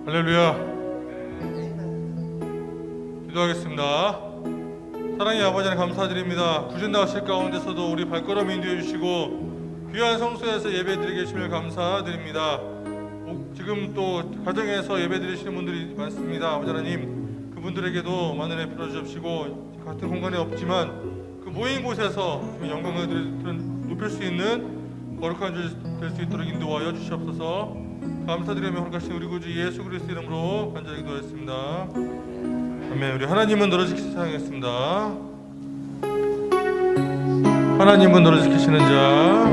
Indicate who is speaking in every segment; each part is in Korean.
Speaker 1: 할렐루야. 기도하겠습니다. 사랑의 아버지 하나님 감사드립니다. 구전 나가실 가운데서도 우리 발걸음 인도해 주시고 귀한 성소에서 예배드리게 해주심을 감사드립니다. 지금 또 가정에서 예배드리시는 분들이 많습니다. 아버지 하나님, 그분들에게도 많은 은혜 풀어주시고 같은 공간에 없지만 그 모인 곳에서 영광을 높일 수 있는 거룩한 주 될 수 있도록 인도하여 주시옵소서. 감사드리며 홀가신 우리 구주 예수 그리스도 이름으로 간절히 기도했습니다. 아멘. 우리 하나님은 너를 지키시는 사랑했습니다. 하나님은 너를 지키시는 자.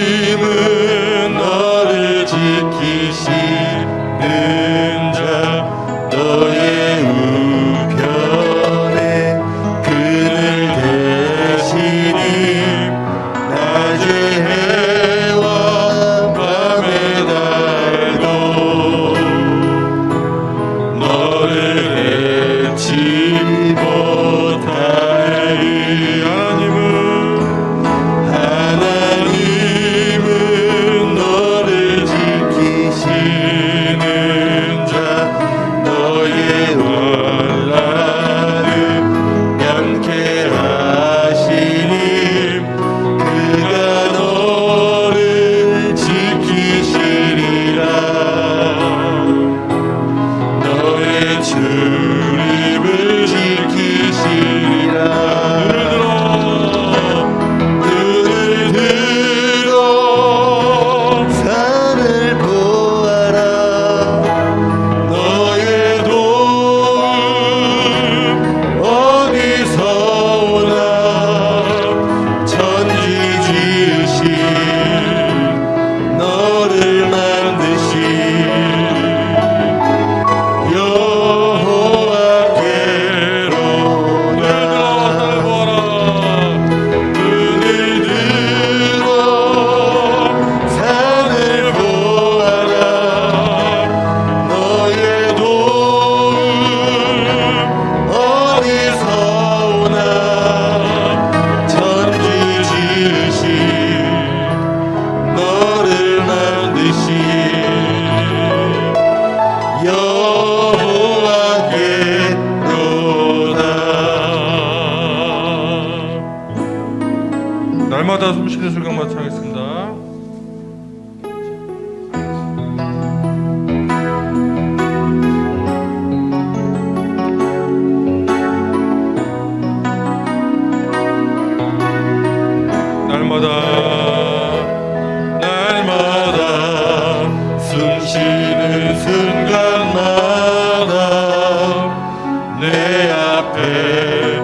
Speaker 2: 하나님은 너를 지키시는 자, 너의 우편에 그늘 대시니 낮의 해와 밤의 달도 너를 해치 못하리. 하나님은 너를 지키시는 자, 너의 원란을 명케 하시니 그가 너를 지키시리라. 너의 출입을 지키시리라. 산을 보아라. 너의 도움 어디서 오나. 천지 지으신 너를 만드신 여호와께로다. 눈을 들어 산을 보아라. 너의 도움 어디서 오나. 천지 지으신 너를 만드신 여호와께로다.
Speaker 1: 날마다 숨쉬는 순간 마치겠습니다.
Speaker 2: 날마다 숨쉬는 순간마다 내 앞에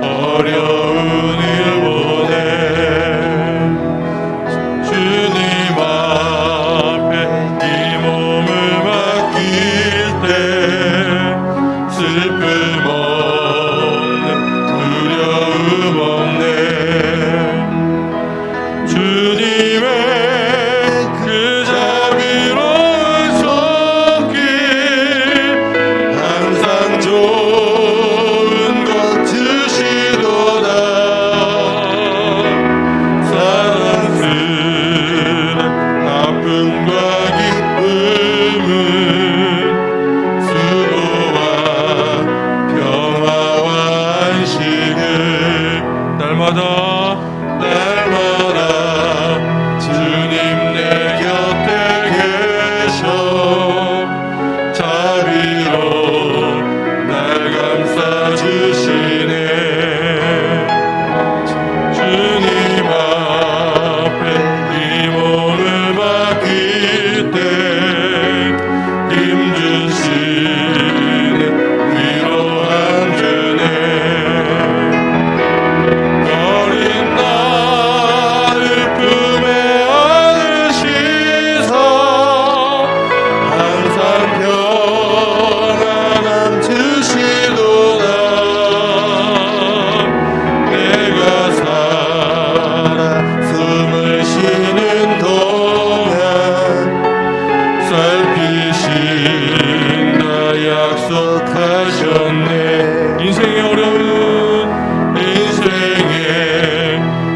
Speaker 2: 어려움을 보내. 주님 앞에 이 몸을 맡길 때 슬픔 없네, 두려움 없네. 주님의 그 자비로운 손길 항상 좋은 것 하셨네. 인생의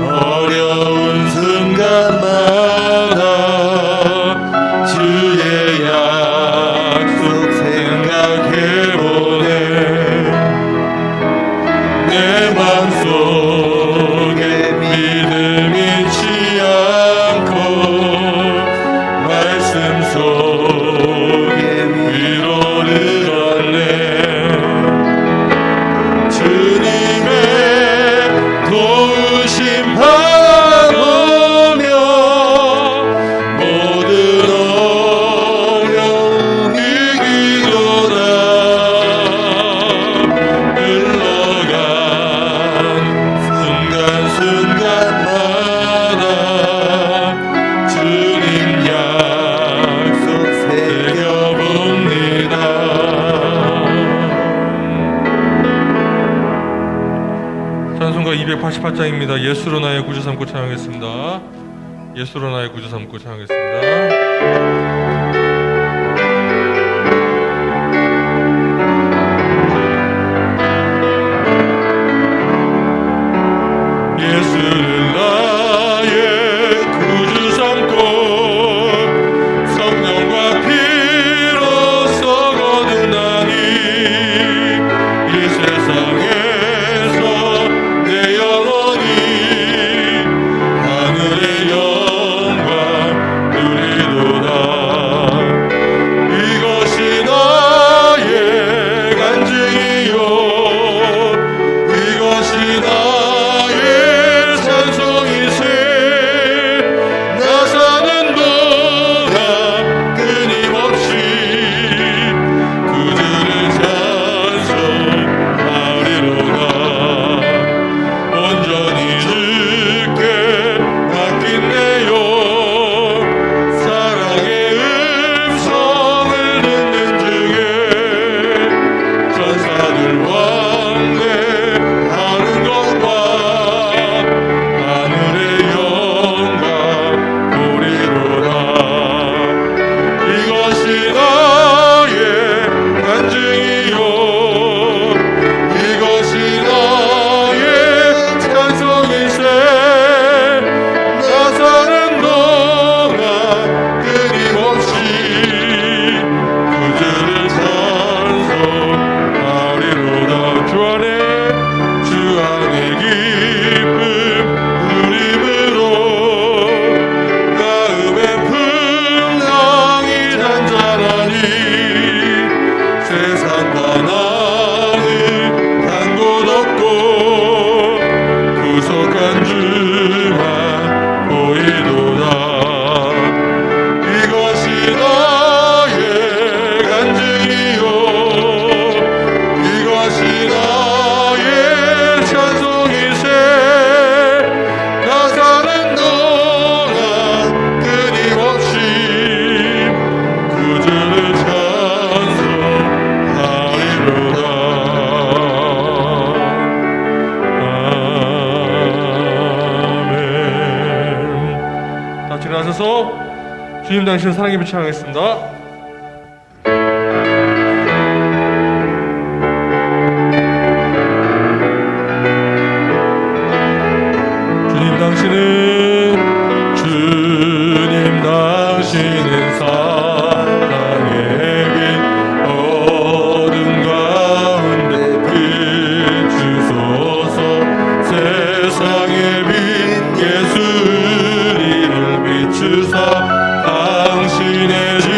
Speaker 2: 어려운 순간마다 주의 약속 생각해보네. 내 맘속에 믿음 잃지 않고 말씀 속에 위로를 얻네. 주님의 도우심 바라보며 모든 어려움 이기도다. 흘러간 순간순간마다 주님 약속 새겨봅니다.
Speaker 1: 찬송가 288장입니다. 예수로 나의 구주 삼고 찬양하겠습니다. 예수로 나의 구주 삼고 찬양하겠습니다.
Speaker 2: 예수를 나의 구주 삼고 성령과 피로써 거듭나니 이 세상에서 내 영혼이 하늘의 영광 누리도다. 이것이 나의 간증이요 이것이 나의 찬송이세. 나 사는 동안 끊임없이 그들을 찬송하리로다. 온전히 주께 맡긴내요. 사랑의 음성을 듣는 중에 전사들 왕래하는 것과 하늘의 영광 보리로다. 이것이 나의 간증이요 이것이 나의 찬송이세. 나 사는 동안 끊임없이 그들을 찬송하리로다. 주 안에 기쁨 누림으로 마음의 풍랑이 잔잔하니 세상과 나는 단 곳 없고 구속한 주만 보이도다. 이것이 나의 간증이요 이것이 나의 찬송이세. 나 사는 동안 끊임없이 그들을 찬송하리로다. 아멘.
Speaker 1: 다 같이 일어나셔서 주님 당신 사랑의 빛 찬양하겠습니다.
Speaker 2: 주님 당신은 사랑의 빛 어둠 가운데 비추소서. 세상의 빛 예수 우리를 비추사 당신의 진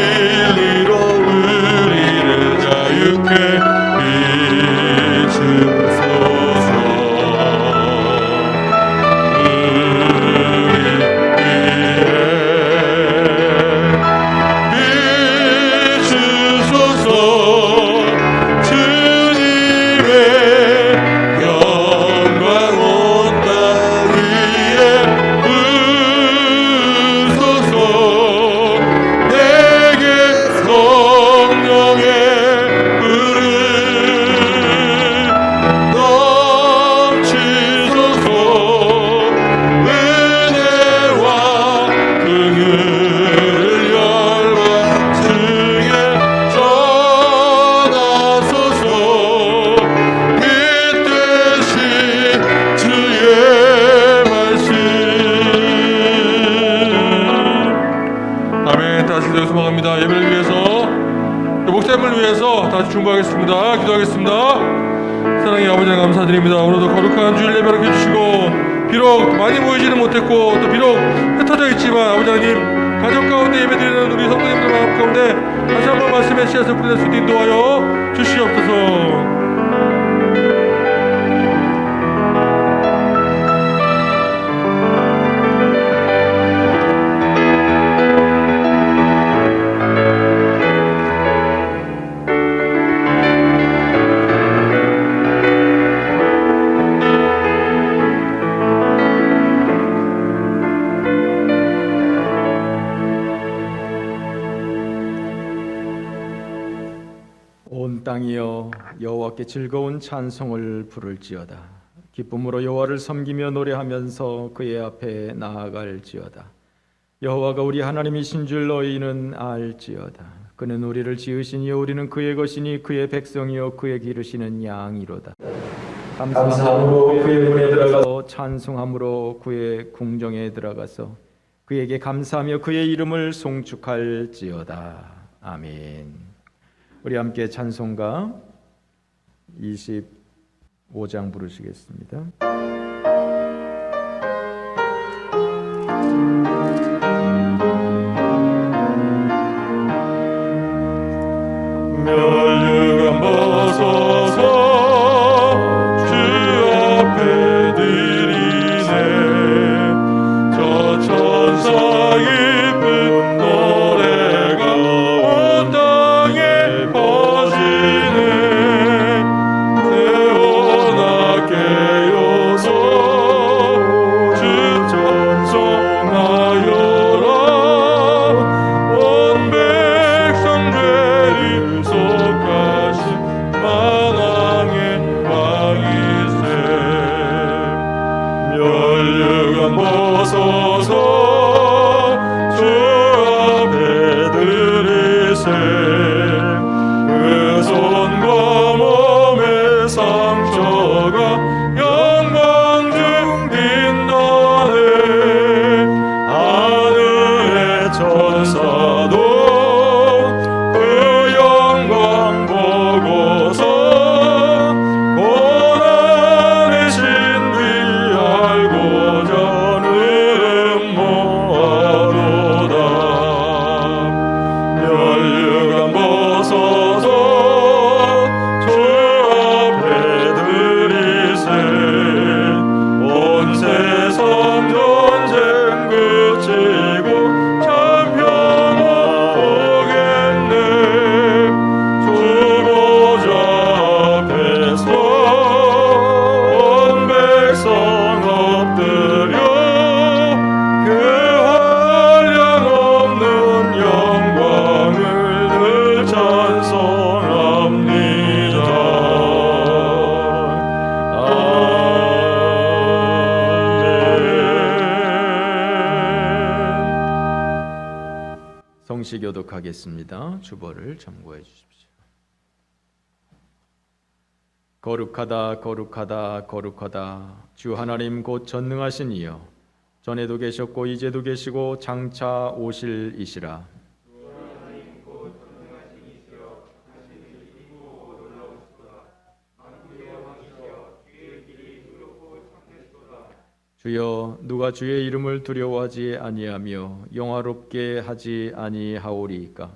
Speaker 1: 사랑의 아버지 감사드립니다. 오늘도 거룩한 주일 예배를 해주시고 비록 많이 모이지는 못했고 또 비록 흩어져 있지만 아버지 하나님 가정 가운데 예배드리는 우리 성도님들 마음 가운데 다시 한번 말씀의 씨앗을 뿌릴 수 있도록 인도하여 주시옵소서.
Speaker 3: 온 땅이여 여호와께 즐거운 찬송을 부를지어다. 기쁨으로 여호와를 섬기며 노래하면서 그의 앞에 나아갈지어다. 여호와가 우리 하나님이신 줄 너희는 알지어다. 그는 우리를 지으시니 우리는 그의 것이니 그의 백성이요 그의 기르시는 양이로다. 감사함으로 그의 문에 들어가서 찬송함으로 그의 궁정에 들어가서 그에게 감사하며 그의 이름을 송축할지어다. 아멘. 우리 함께 찬송가 25장 부르시겠습니다.
Speaker 2: 멸류관 벗어서 주 앞에 드리네. 저 천사 기쁜 노래가 온 땅에 퍼지네. 세워나 깨어서 주 찬송하여라. 온 백성 죄를 속하신 만왕의 왕이세. 멸류관 벗어서 주 앞에 드리세. 그 손과 몸의 상처가 영광 중 빛나네. 하늘의 천사도 그 영광 보고서 고난의 신비 알고자 모아도다. 멸류관 벗어서 주 앞에 드리세. 온 세상 전쟁 그치고 참 평화 오겠네. 주 보좌 앞에서 온 백성 엎드려 그 한량 없는 영광을 늘 찬송합니다. 아멘.
Speaker 3: 성시 교독하겠습니다. 주보를 참고해 주십시오. 거룩하다 거룩하다 거룩하다 주 하나님 곧 전능하신 이여 전에도 계셨고 이제도 계시고 장차 오실 이시라. 주여 누가 주의 이름을 두려워하지 아니하며 영화롭게 하지 아니하오리이까.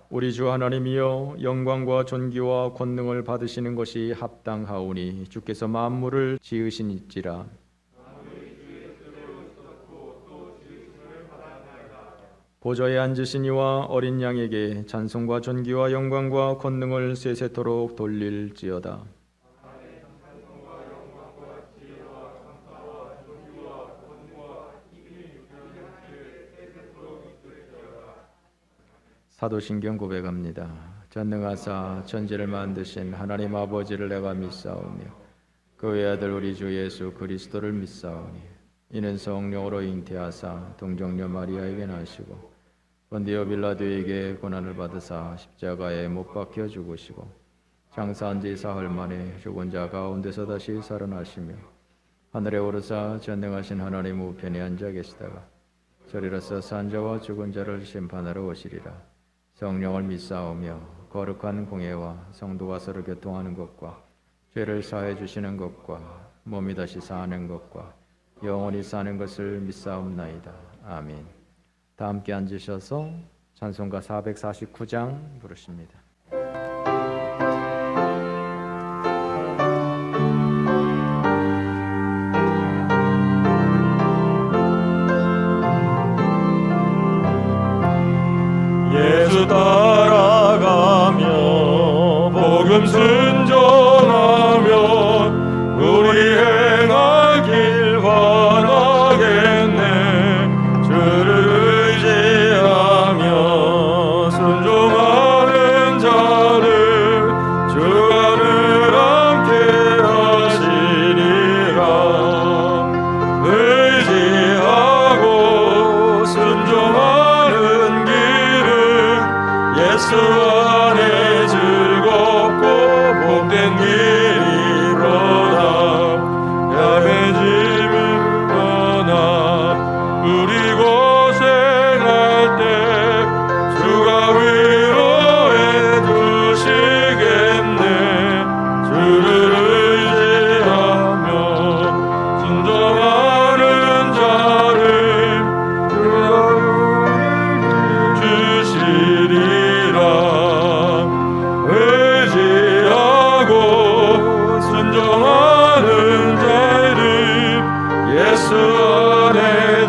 Speaker 3: 우리 주 하나님이여 영광과 존귀와 권능을 받으시는 것이 합당하오니 주께서 만물을 지으시니지라. 보좌에 앉으신 이와 어린 양에게 찬송과 존귀와 영광과 권능을 세세토록 돌릴지어다. 사도신경 고백합니다. 전능하사 천지를 만드신 하나님 아버지를 내가 믿사오며 그 외아들 우리 주 예수 그리스도를 믿사오니 이는 성령으로 잉태하사 동정녀 마리아에게 나시고 본디오 빌라도에게 고난을 받으사 십자가에 못 박혀 죽으시고 장사한 지 사흘 만에 죽은 자 가운데서 다시 살아나시며 하늘에 오르사 전능하신 하나님 우편에 앉아 계시다가 저리로서 산자와 죽은 자를 심판하러 오시리라. 성령을 믿사오며 거룩한 공예와 성도가 서로 교통하는 것과 죄를 사해 주시는 것과 몸이 다시 사는 것과 영원히 사는 것을 믿사옵나이다. 아멘. 다 함께 앉으셔서 찬송가 449장 부르십니다.
Speaker 2: 예수 따라가며 복음 순종하며 우리 행할 길 바라겠네. 주를 의지하며 순종하는 자를 주가 늘 함께 하시리라. 의지하고 순종하는 예수 안에 즐겁고 복된 길이로다. 야외 짐을 떠나 우리 고생할 때 주가 위로해 주시겠네. 주를 의지하며 순종하는 자를 주시리라. 의지하고 순종하는 자를 예수 안에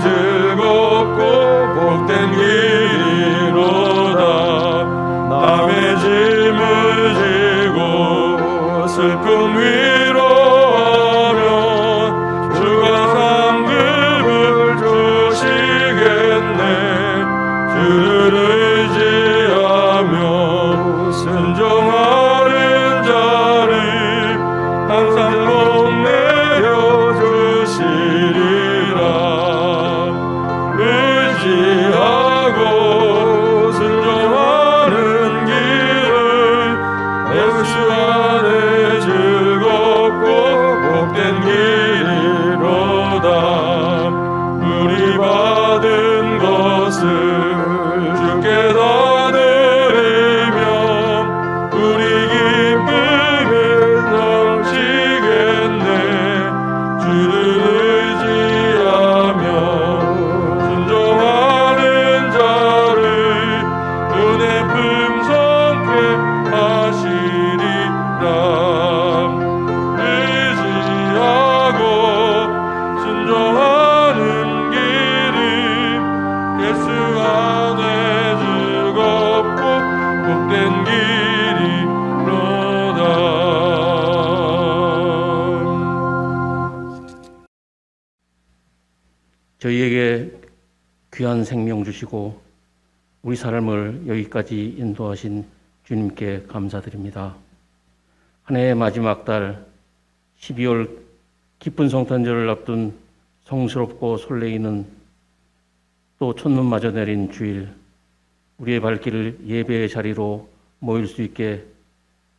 Speaker 2: 즐겁고 복된 길이로다. 남의 짐을 지고 슬픔 위로하며 주가 상급을 주시겠네. 주를 의지하며 순종하는 자를 항상 복내려 주시리라. 의지하고 순종하는 길을 예수 안에 즐겁고 복된 길이로다. 우리 받은 것을 주께 다 드리며 우리 기쁨이 넘치겠네. 주를 의지하며 순종하는 자를 은혜 풍성케 하시리라. 의지하고 순종하는 길이 예수 안에 즐겁고 복된 길이로다.
Speaker 4: 저희에게 귀한 생명 주시고 우리 삶을 여기까지 인도하신 주님께 감사드립니다. 한 해의 마지막 달 12월 기쁜 성탄절을 앞둔 성스럽고 설레이는 또 첫눈마저 내린 주일, 우리의 발길을 예배의 자리로 모일 수 있게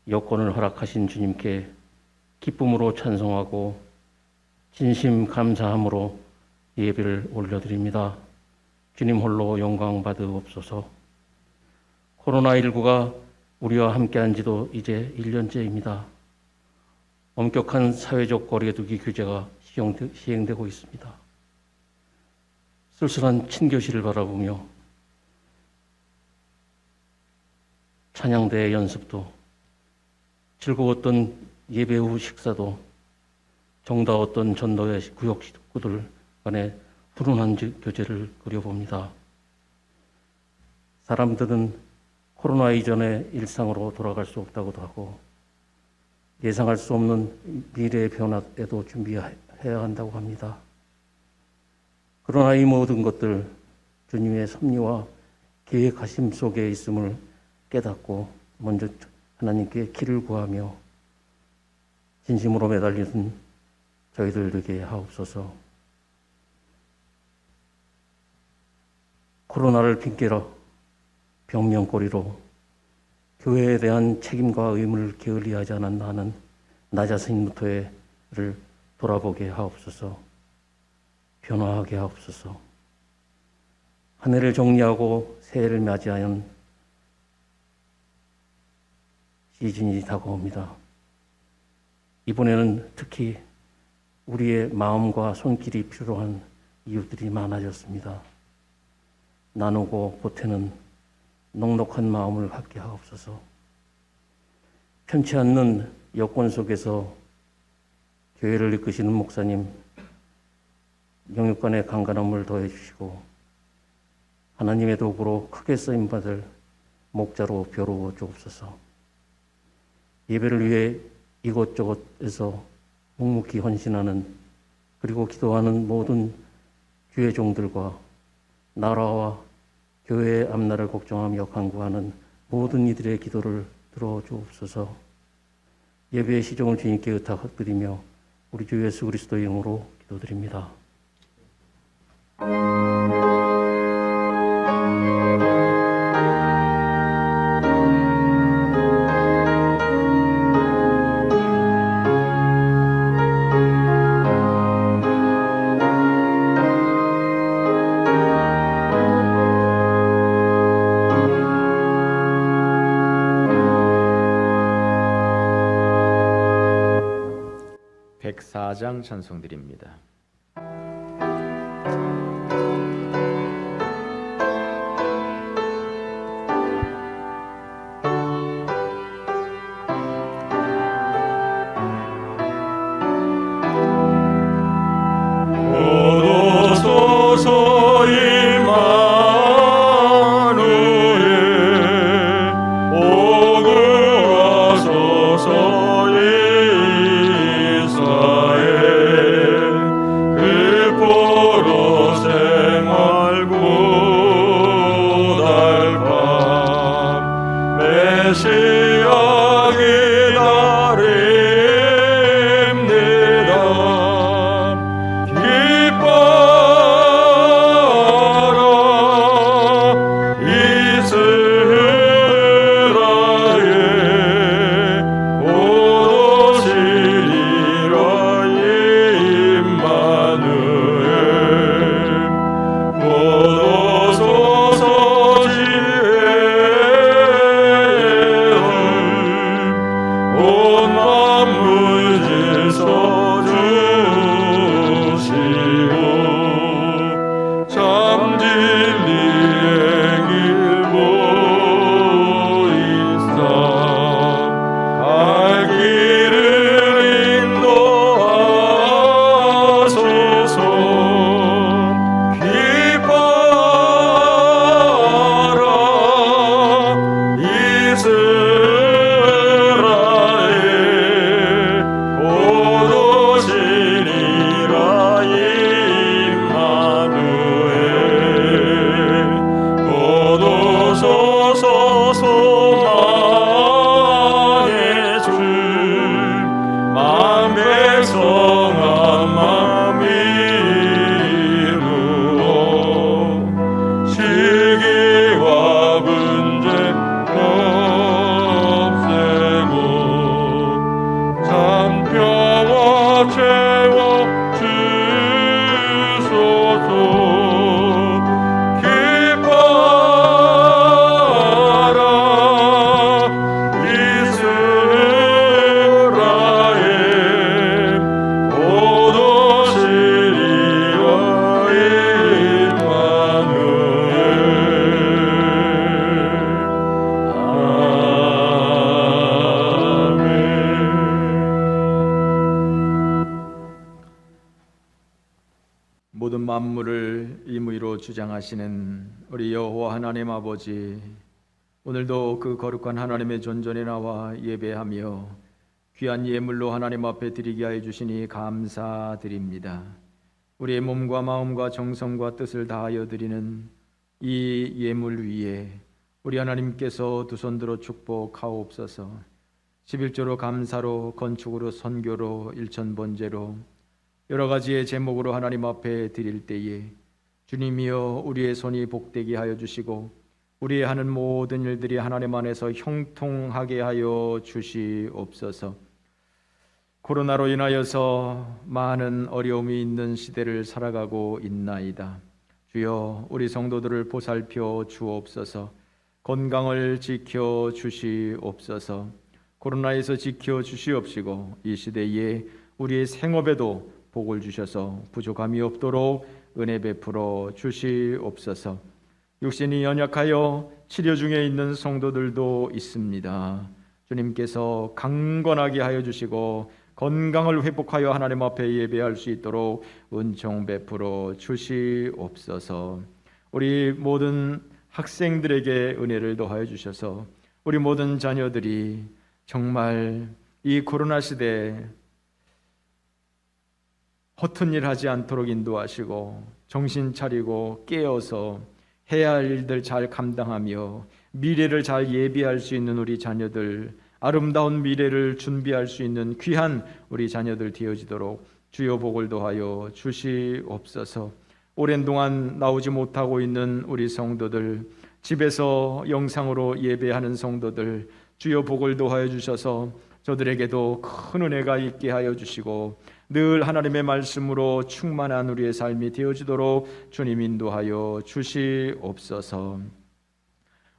Speaker 4: 여건을 허락하신 주님께 기쁨으로 찬송하고 진심 감사함으로 예배를 올려드립니다. 주님 홀로 영광 받으옵소서. 코로나19가 우리와 함께한 지도 이제 1년째입니다. 엄격한 사회적 거리두기 규제가 시행되고 있습니다. 쓸쓸한 친교실을 바라보며 찬양대 연습도, 즐거웠던 예배 후 식사도, 정다웠던 전도의 구역 식구들 간의 훈훈한 교제를 그려봅니다. 사람들은 코로나 이전의 일상으로 돌아갈 수 없다고도 하고 예상할 수 없는 미래의 변화에도 준비해야 한다고 합니다. 그러나 이 모든 것들 주님의 섭리와 계획하심 속에 있음을 깨닫고 먼저 하나님께 길을 구하며 진심으로 매달리는 저희들 되게 하옵소서. 코로나를 핑계로 병명거리로 교회에 대한 책임과 의무를 게을리하지 않았나 하는 나 자신부터를 돌아보게 하옵소서. 변화하게 하옵소서. 한 해를 정리하고 새해를 맞이하는 시즌이 다가옵니다. 이번에는 특히 우리의 마음과 손길이 필요한 이유들이 많아졌습니다. 나누고 보태는 넉넉한 마음을 갖게 하옵소서. 편치 않는 여건 속에서 교회를 이끄시는 목사님, 영육간의 강건함을 더해 주시고 하나님의 도구로 크게 쓰임받을 목자로 벼르어 주옵소서. 예배를 위해 이곳저곳에서 묵묵히 헌신하는 그리고 기도하는 모든 교회 종들과 나라와 교회의 앞날을 걱정하며 간구하는 모든 이들의 기도를 들어 주옵소서. 예배의 시종을 주님께 의탁드리며 우리 주 예수 그리스도의 이름으로 기도드립니다.
Speaker 3: (104장) 찬송드립니다.
Speaker 2: 오소서 임마누엘 오구하소서 이스라엘 그 포로 생활 구달밤 메시아 기다립니다. 기뻐라 이스라엘 곧 오시리라 임마누엘 곧 오소서 지혜를 온 만물 질서 주시고 참 진리의 길 보이사 갈 길을 인도하소서. 기뻐라 이스라엘 곧 오시리라 임마누엘 곧 오소서 소망의 주 만 백성 한 마음 이루어 시기와 분쟁 없애고 참 평화 채워 주소서. 기뻐라 이스라엘 곧 오시리라 임마누엘. 아멘.
Speaker 3: 모든 만물을 임의로 주장하시는 우리 여호와 하나님 아버지, 오늘도 그 거룩한 하나님의 존전에 나와 예배하며 귀한 예물로 하나님 앞에 드리게 하여 주시니 감사드립니다. 우리의 몸과 마음과 정성과 뜻을 다하여 드리는 이 예물 위에 우리 하나님께서 두 손 들어 축복하옵소서. 11조로 감사로, 건축으로, 선교로, 일천번제로 여러 가지의 제목으로 하나님 앞에 드릴 때에 주님이여 우리의 손이 복되게 하여 주시고 우리의 하는 모든 일들이 하나님 안에서 형통하게 하여 주시옵소서. 코로나로 인하여서 많은 어려움이 있는 시대를 살아가고 있나이다. 주여 우리 성도들을 보살펴 주옵소서. 건강을 지켜 주시옵소서. 코로나에서 지켜 주시옵시고 이 시대에 우리의 생업에도 복을 주셔서 부족함이 없도록 은혜 베풀어 주시옵소서. 육신이 연약하여 치료 중에 있는 성도들도 있습니다. 주님께서 강건하게 하여 주시고 건강을 회복하여 하나님 앞에 예배할 수 있도록 은총 베풀어 주시옵소서. 우리 모든 학생들에게 은혜를 더하여 주셔서 우리 모든 자녀들이 정말 이 코로나 시대에 허튼 일 하지 않도록 인도하시고 정신 차리고 깨어서 해야 할 일들 잘 감당하며 미래를 잘 예비할 수 있는 우리 자녀들, 아름다운 미래를 준비할 수 있는 귀한 우리 자녀들 되어지도록 주여 복을 더하여 주시옵소서. 오랜 동안 나오지 못하고 있는 우리 성도들, 집에서 영상으로 예배하는 성도들, 주여 복을 더하여 주셔서 저들에게도 큰 은혜가 있게 하여 주시고 늘 하나님의 말씀으로 충만한 우리의 삶이 되어지도록 주님 인도하여 주시옵소서.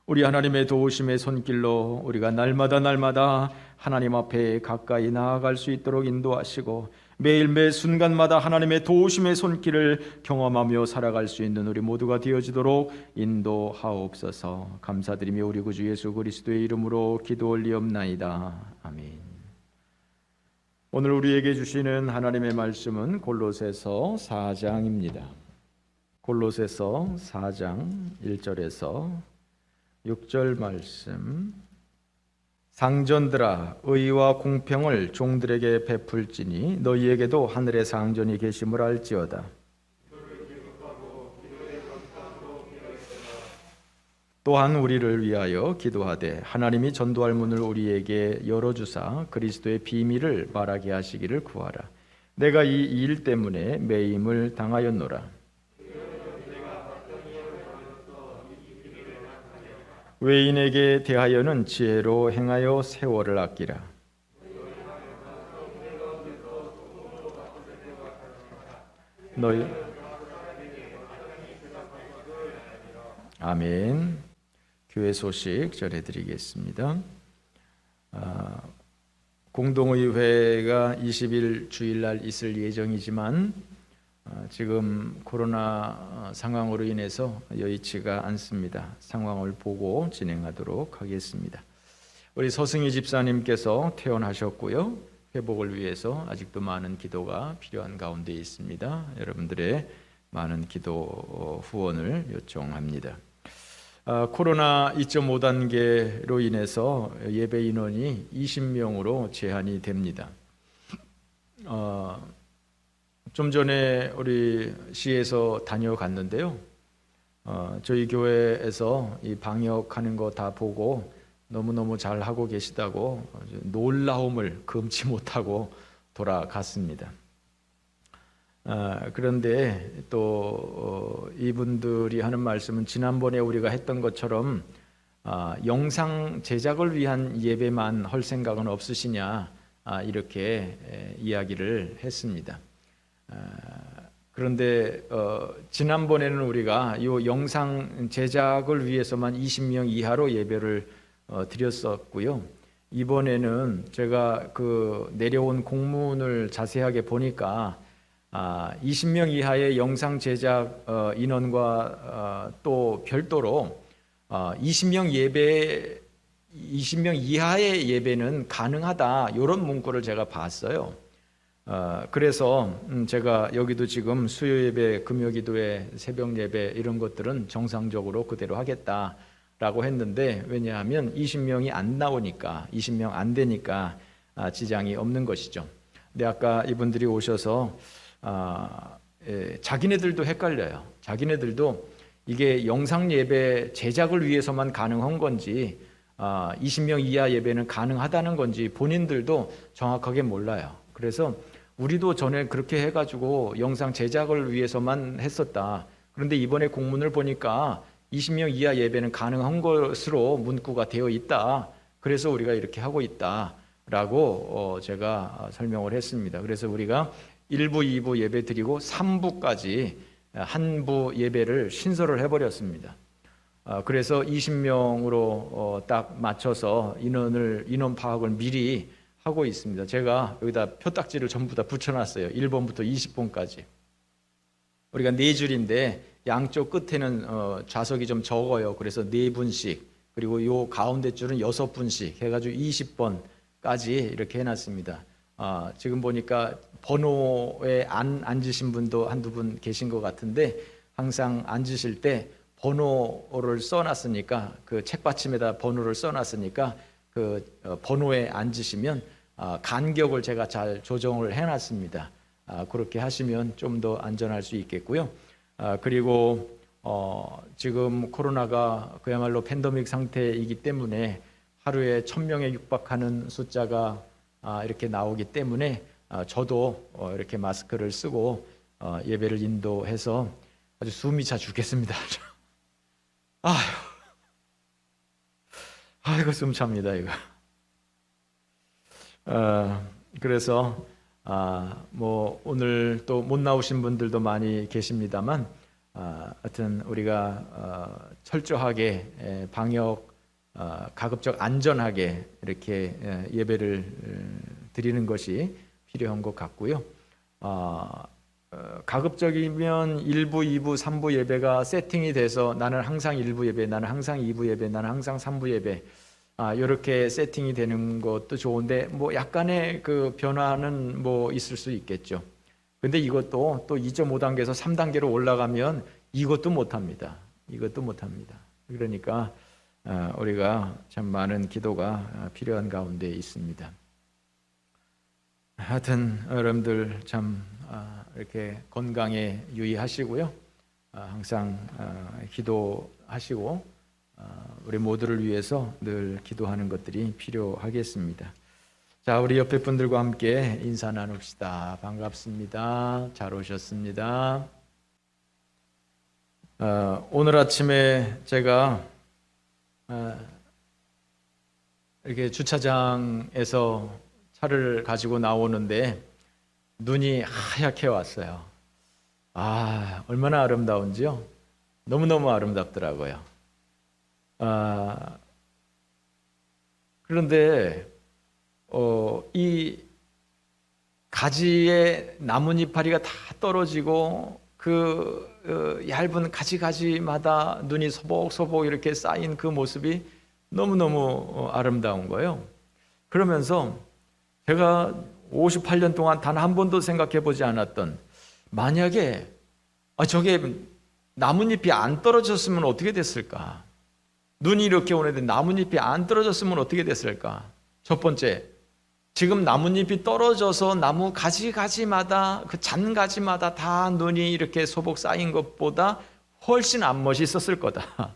Speaker 3: 우리 하나님의 도우심의 손길로 우리가 날마다 하나님 앞에 가까이 나아갈 수 있도록 인도하시고 매일 매 순간마다 하나님의 도우심의 손길을 경험하며 살아갈 수 있는 우리 모두가 되어지도록 인도하옵소서. 감사드리며 우리 구주 예수 그리스도의 이름으로 기도 올리옵나이다. 아멘. 오늘 우리에게 주시는 하나님의 말씀은 골로새서 4장입니다. 골로새서 4장 1절에서 6절 말씀. 상전들아 의와 공평을 종들에게 베풀지니 너희에게도 하늘의 상전이 계심을 알지어다. 또한 우리를 위하여 기도하되 하나님이 전도할 문을 우리에게 열어주사 그리스도의 비밀을 말하게 하시기를 구하라. 내가 이 일 때문에 매임을 당하였노라. 외인에게 대하여는 지혜로 행하여 세월을 아끼라. 너희 아멘. 교회 소식 전해드리겠습니다. 공동의회가 20일 주일날 있을 예정이지만 지금 코로나 상황으로 인해서 여의치가 않습니다. 상황을 보고 진행하도록 하겠습니다. 우리 서승희 집사님께서 퇴원하셨고요. 회복을 위해서 아직도 많은 기도가 필요한 가운데 있습니다. 여러분들의 많은 기도 후원을 요청합니다. 코로나 2.5단계로 인해서 예배 인원이 20명으로 제한이 됩니다. 좀 전에 우리 시에서 다녀갔는데요. 저희 교회에서 이 방역하는 거 다 보고 너무너무 잘 하고 계시다고 놀라움을 금치 못하고 돌아갔습니다. 그런데 또 이분들이 하는 말씀은 지난번에 우리가 했던 것처럼 영상 제작을 위한 예배만 할 생각은 없으시냐 이렇게 이야기를 했습니다. 그런데 지난번에는 우리가 이 영상 제작을 위해서만 20명 이하로 예배를 드렸었고요. 이번에는 제가 그 내려온 공문을 자세하게 보니까 20명 이하의 영상 제작 인원과 또 별도로 20명 이하의 예배는 가능하다 이런 문구를 제가 봤어요. 그래서 제가 여기도 지금 수요 예배, 금요 기도회, 새벽 예배 이런 것들은 정상적으로 그대로 하겠다라고 했는데 왜냐하면 20명이 안 나오니까 20명 안 되니까 지장이 없는 것이죠. 근데 아까 이분들이 오셔서 자기네들도 헷갈려요. 자기네들도 이게 영상 예배 제작을 위해서만 가능한 건지 20명 이하 예배는 가능하다는 건지 본인들도 정확하게 몰라요. 그래서 우리도 전에 그렇게 해가지고 영상 제작을 위해서만 했었다. 그런데 이번에 공문을 보니까 20명 이하 예배는 가능한 것으로 문구가 되어 있다. 그래서 우리가 이렇게 하고 있다라고 제가 설명을 했습니다. 그래서 우리가 1부, 2부 예배 드리고 3부까지 한부 예배를 신설을 해버렸습니다. 그래서 20명으로 딱 맞춰서 인원 파악을 미리 하고 있습니다. 제가 여기다 표딱지를 전부 다 붙여놨어요. 1번부터 20번까지. 우리가 4줄인데 양쪽 끝에는 좌석이 좀 적어요. 그래서 4분씩, 그리고 요 가운데 줄은 6분씩 해가지고 20번까지 이렇게 해놨습니다. 지금 보니까 번호에 안 앉으신 분도 한두 분 계신 것 같은데, 항상 앉으실 때 번호를 써놨으니까, 그 책받침에다 번호를 써놨으니까 그 번호에 앉으시면 간격을 제가 잘 조정을 해놨습니다. 그렇게 하시면 좀 더 안전할 수 있겠고요. 그리고 지금 코로나가 그야말로 팬데믹 상태이기 때문에 하루에 1000명에 육박하는 숫자가 이렇게 나오기 때문에 저도 이렇게 마스크를 쓰고 예배를 인도해서 아주 숨이 차 죽겠습니다. 이거 숨 찹니다, 이거. 그래서 뭐 오늘 또 못 나오신 분들도 많이 계십니다만, 하여튼 우리가 철저하게 방역, 가급적 안전하게 이렇게 예배를 드리는 것이 필요한 것 같고요. 가급적이면 1부, 2부, 3부 예배가 세팅이 돼서 나는 항상 1부 예배, 나는 항상 2부 예배, 나는 항상 3부 예배, 이렇게 세팅이 되는 것도 좋은데, 뭐 약간의 그 변화는 뭐 있을 수 있겠죠. 근데 이것도 또 2.5단계에서 3단계로 올라가면 이것도 못합니다. 이것도 못합니다. 그러니까 우리가 참 많은 기도가 필요한 가운데 있습니다. 하여튼 여러분들 참 이렇게 건강에 유의하시고요. 항상 기도하시고 우리 모두를 위해서 늘 기도하는 것들이 필요하겠습니다. 자, 우리 옆에 분들과 함께 인사 나눕시다. 반갑습니다. 잘 오셨습니다. 오늘 아침에 제가 이렇게 주차장에서 차를 가지고 나오는데 눈이 하얗게 왔어요. 얼마나 아름다운지요. 너무너무 아름답더라고요. 그런데 이 가지에 나뭇이파리가 다 떨어지고 그 얇은 가지가지마다 눈이 소복소복 이렇게 쌓인 그 모습이 너무너무 아름다운 거예요. 그러면서 제가 58년 동안 단 한 번도 생각해 보지 않았던, 만약에 저게 나뭇잎이 안 떨어졌으면 어떻게 됐을까? 눈이 이렇게 오는데 나뭇잎이 안 떨어졌으면 어떻게 됐을까? 첫 번째, 지금 나뭇잎이 떨어져서 나무 가지가지마다, 그 잔가지마다 다 눈이 이렇게 소복 쌓인 것보다 훨씬 안 멋있었을 거다.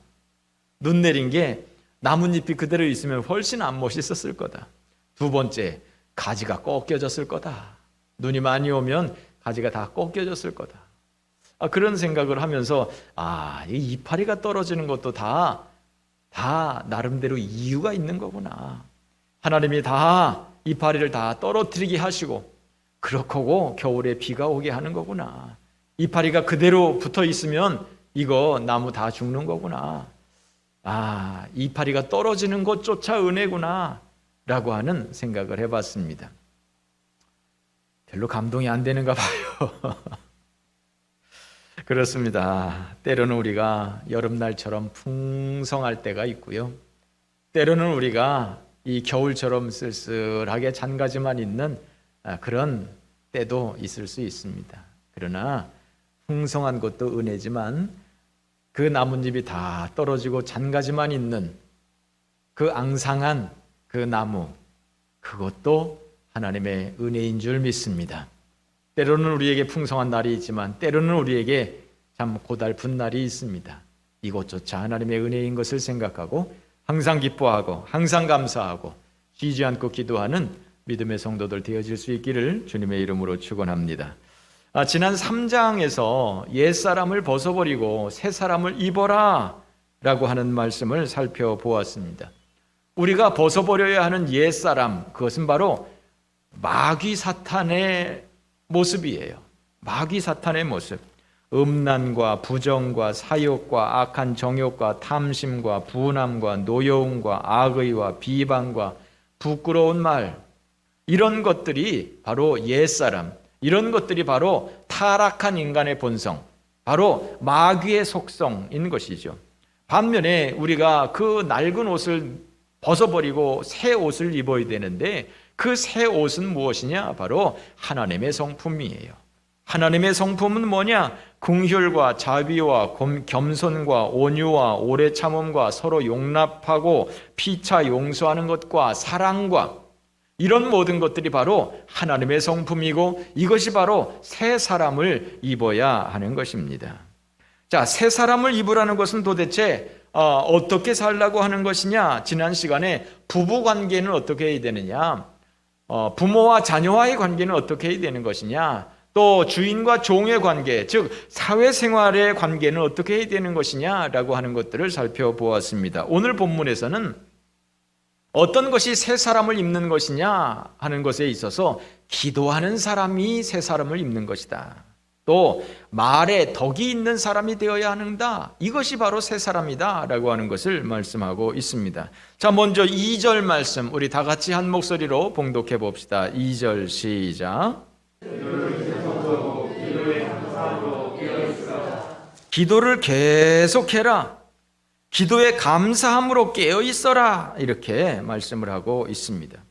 Speaker 3: 눈 내린 게 나뭇잎이 그대로 있으면 훨씬 안 멋있었을 거다. 두 번째, 가지가 꺾여졌을 거다. 눈이 많이 오면 가지가 다 꺾여졌을 거다. 그런 생각을 하면서 이 이파리가 떨어지는 것도 다 나름대로 이유가 있는 거구나. 하나님이 다 이파리를 다 떨어뜨리게 하시고, 그렇고 겨울에 비가 오게 하는 거구나. 이파리가 그대로 붙어 있으면 이거 나무 다 죽는 거구나. 이파리가 떨어지는 것조차 은혜구나 라고 하는 생각을 해봤습니다. 별로 감동이 안 되는가 봐요. 그렇습니다. 때로는 우리가 여름날처럼 풍성할 때가 있고요. 때로는 우리가 이 겨울처럼 쓸쓸하게 잔가지만 있는 그런 때도 있을 수 있습니다. 그러나 풍성한 것도 은혜지만 그 나뭇잎이 다 떨어지고 잔가지만 있는 그 앙상한 그 나무, 그것도 하나님의 은혜인 줄 믿습니다. 때로는 우리에게 풍성한 날이 있지만 때로는 우리에게 참 고달픈 날이 있습니다. 이것조차 하나님의 은혜인 것을 생각하고 항상 기뻐하고 항상 감사하고 쉬지 않고 기도하는 믿음의 성도들 되어질 수 있기를 주님의 이름으로 축원합니다. 지난 3장에서 옛사람을 벗어버리고 새사람을 입어라 라고 하는 말씀을 살펴보았습니다. 우리가 벗어버려야 하는 옛사람, 그것은 바로 마귀 사탄의 모습이에요. 마귀 사탄의 모습. 음란과 부정과 사욕과 악한 정욕과 탐심과 분함과 노여움과 악의와 비방과 부끄러운 말, 이런 것들이 바로 옛사람, 이런 것들이 바로 타락한 인간의 본성, 바로 마귀의 속성인 것이죠. 반면에 우리가 그 낡은 옷을 벗어버리고 새 옷을 입어야 되는데 그 새 옷은 무엇이냐? 바로 하나님의 성품이에요. 하나님의 성품은 뭐냐? 긍휼과 자비와 겸손과 온유와 오래 참음과 서로 용납하고 피차 용서하는 것과 사랑과, 이런 모든 것들이 바로 하나님의 성품이고 이것이 바로 새 사람을 입어야 하는 것입니다. 자, 새 사람을 입으라는 것은 도대체 어떻게 살라고 하는 것이냐? 지난 시간에 부부 관계는 어떻게 해야 되느냐? 부모와 자녀와의 관계는 어떻게 해야 되는 것이냐? 또 주인과 종의 관계, 즉 사회생활의 관계는 어떻게 해야 되는 것이냐라고 하는 것들을 살펴보았습니다. 오늘 본문에서는 어떤 것이 새 사람을 입는 것이냐 하는 것에 있어서 기도하는 사람이 새 사람을 입는 것이다. 또 말에 덕이 있는 사람이 되어야 하는다. 이것이 바로 새 사람이다 라고 하는 것을 말씀하고 있습니다. 자, 먼저 2절 말씀 우리 다 같이 한 목소리로 봉독해 봅시다. 2절 시작. 기도를 계속해라. 기도에 감사함으로 깨어 있어라. 이렇게 말씀을 하고 있습니다.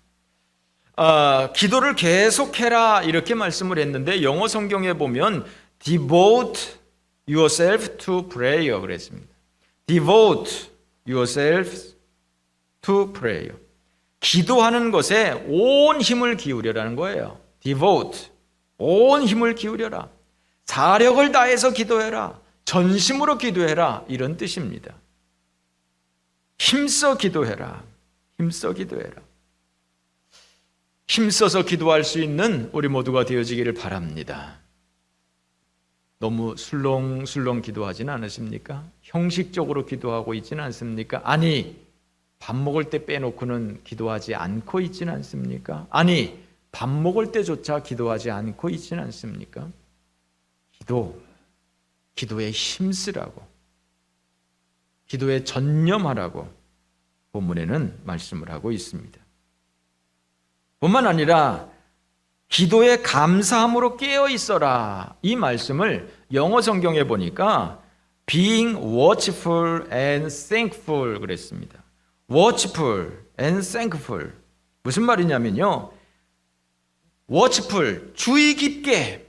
Speaker 3: 기도를 계속해라 이렇게 말씀을 했는데 영어 성경에 보면 devote yourself to prayer 그랬습니다. devote yourself to prayer. 기도하는 것에 온 힘을 기울여라는 거예요. devote, 온 힘을 기울여라. 사력을 다해서 기도해라. 전심으로 기도해라. 이런 뜻입니다. 힘써 기도해라. 힘써 기도해라. 힘써서 기도할 수 있는 우리 모두가 되어지기를 바랍니다. 너무 술렁술렁 기도하지는 않으십니까? 형식적으로 기도하고 있지는 않습니까? 아니, 밥 먹을 때 빼놓고는 기도하지 않고 있지는 않습니까? 아니, 밥 먹을 때조차 기도하지 않고 있지는 않습니까? 기도에 힘쓰라고, 기도에 전념하라고 본문에는 말씀을 하고 있습니다. 뿐만 아니라 기도에 감사함으로 깨어 있어라. 이 말씀을 영어 성경에 보니까 being watchful and thankful 그랬습니다. watchful and thankful. 무슨 말이냐면요. watchful, 주의 깊게,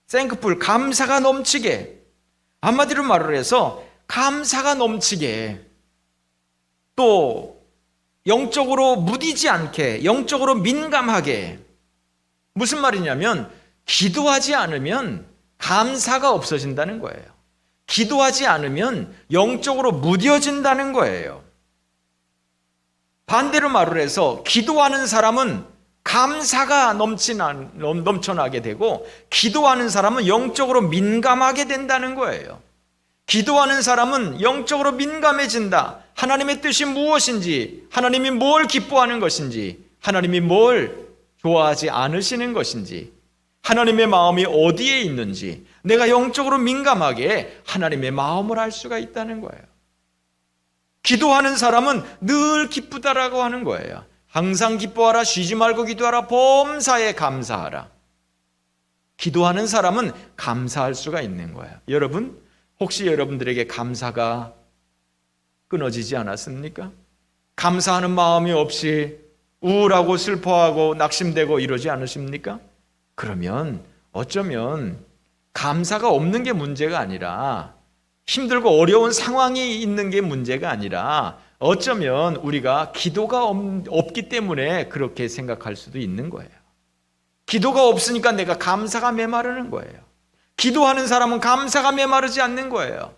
Speaker 3: thankful, 감사가 넘치게. 한마디로 말을 해서 감사가 넘치게, 또 영적으로 무디지 않게, 영적으로 민감하게. 무슨 말이냐면 기도하지 않으면 감사가 없어진다는 거예요. 기도하지 않으면 영적으로 무뎌진다는 거예요. 반대로 말을 해서 기도하는 사람은 감사가 넘쳐나게 되고 기도하는 사람은 영적으로 민감하게 된다는 거예요. 기도하는 사람은 영적으로 민감해진다. 하나님의 뜻이 무엇인지, 하나님이 뭘 기뻐하는 것인지, 하나님이 뭘 좋아하지 않으시는 것인지, 하나님의 마음이 어디에 있는지 내가 영적으로 민감하게 하나님의 마음을 알 수가 있다는 거예요. 기도하는 사람은 늘 기쁘다라고 하는 거예요. 항상 기뻐하라, 쉬지 말고 기도하라, 범사에 감사하라. 기도하는 사람은 감사할 수가 있는 거예요. 여러분, 혹시 여러분들에게 감사가 끊어지지 않았습니까? 감사하는 마음이 없이 우울하고 슬퍼하고 낙심되고 이러지 않으십니까? 그러면 어쩌면 감사가 없는 게 문제가 아니라, 힘들고 어려운 상황이 있는 게 문제가 아니라, 어쩌면 우리가 기도가 없기 때문에 그렇게 생각할 수도 있는 거예요. 기도가 없으니까 내가 감사가 메마르는 거예요. 기도하는 사람은 감사가 메마르지 않는 거예요.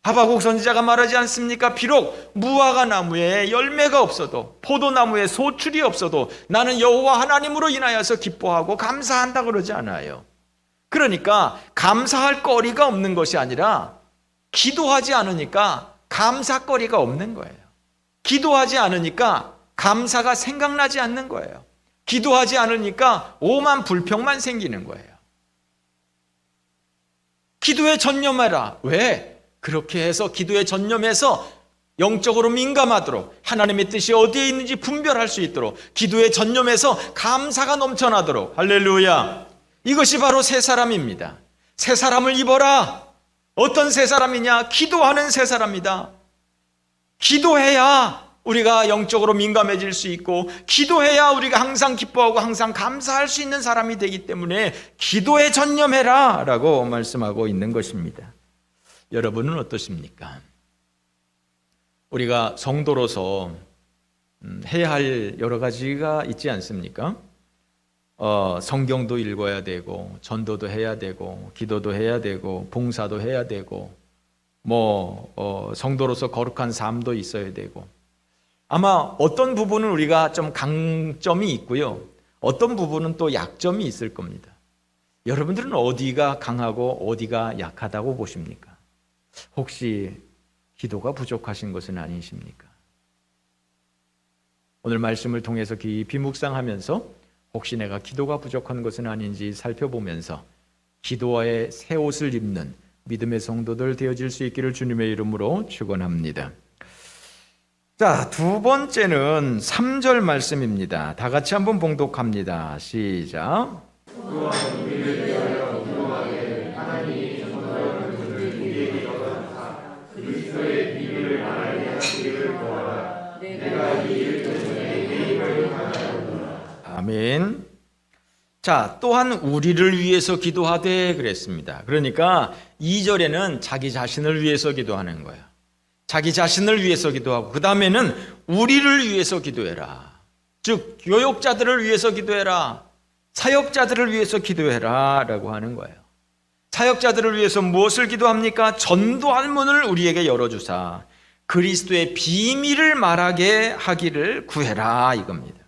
Speaker 3: 하박국 선지자가 말하지 않습니까? 비록 무화과 나무에 열매가 없어도, 포도나무에 소출이 없어도 나는 여호와 하나님으로 인하여서 기뻐하고 감사한다 그러지 않아요. 그러니까 감사할 거리가 없는 것이 아니라 기도하지 않으니까 감사거리가 없는 거예요. 기도하지 않으니까 감사가 생각나지 않는 거예요. 기도하지 않으니까 오만 불평만 생기는 거예요. 기도에 전념해라. 왜? 그렇게 해서 기도에 전념해서 영적으로 민감하도록, 하나님의 뜻이 어디에 있는지 분별할 수 있도록, 기도에 전념해서 감사가 넘쳐나도록. 할렐루야. 이것이 바로 새 사람입니다. 새 사람을 입어라. 어떤 새 사람이냐? 기도하는 새 사람이다. 기도해야 우리가 영적으로 민감해질 수 있고, 기도해야 우리가 항상 기뻐하고 항상 감사할 수 있는 사람이 되기 때문에 기도에 전념해라 라고 말씀하고 있는 것입니다. 여러분은 어떠십니까? 우리가 성도로서 해야 할 여러 가지가 있지 않습니까? 성경도 읽어야 되고, 전도도 해야 되고, 기도도 해야 되고, 봉사도 해야 되고, 성도로서 거룩한 삶도 있어야 되고, 아마 어떤 부분은 우리가 좀 강점이 있고요, 어떤 부분은 또 약점이 있을 겁니다. 여러분들은 어디가 강하고 어디가 약하다고 보십니까? 혹시 기도가 부족하신 것은 아니십니까? 오늘 말씀을 통해서 깊이 묵상하면서 혹시 내가 기도가 부족한 것은 아닌지 살펴보면서 기도의 새 옷을 입는 믿음의 성도들 되어질 수 있기를 주님의 이름으로 축원합니다. 자, 두 번째는 3절 말씀입니다. 다 같이 한번 봉독합니다. 시작. 아멘. 자, 또한 우리를 위해서 기도하되 그랬습니다. 그러니까 2절에는 자기 자신을 위해서 기도하는 거예요. 자기 자신을 위해서 기도하고, 그 다음에는 우리를 위해서 기도해라. 즉 교역자들을 위해서 기도해라. 사역자들을 위해서 기도해라 라고 하는 거예요. 사역자들을 위해서 무엇을 기도합니까? 전도할 문을 우리에게 열어주사 그리스도의 비밀을 말하게 하기를 구해라 이겁니다.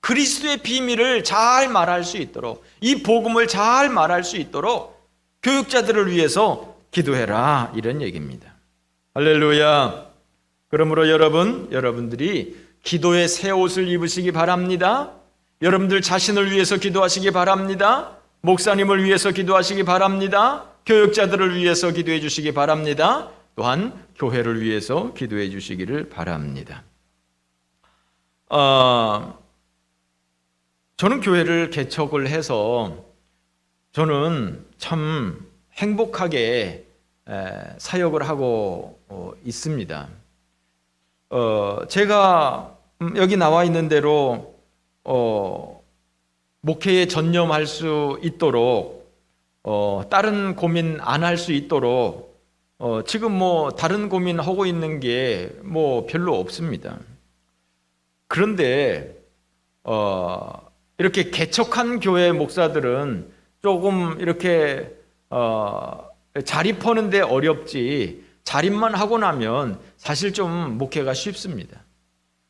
Speaker 3: 그리스도의 비밀을 잘 말할 수 있도록, 이 복음을 잘 말할 수 있도록 교육자들을 위해서 기도해라 이런 얘기입니다. 할렐루야. 그러므로 여러분들이 기도의 새 옷을 입으시기 바랍니다. 여러분들 자신을 위해서 기도하시기 바랍니다. 목사님을 위해서 기도하시기 바랍니다. 교육자들을 위해서 기도해 주시기 바랍니다. 또한 교회를 위해서 기도해 주시기를 바랍니다. 저는 교회를 개척을 해서 저는 참 행복하게 사역을 하고 있습니다. 제가 여기 나와 있는 대로 목회에 전념할 수 있도록, 다른 고민 안 할 수 있도록 지금 다른 고민하고 있는 게 별로 없습니다. 그런데 이렇게 개척한 교회 목사들은 조금 이렇게 자립하는데 어렵지, 자립만 하고 나면 사실 좀 목회가 쉽습니다.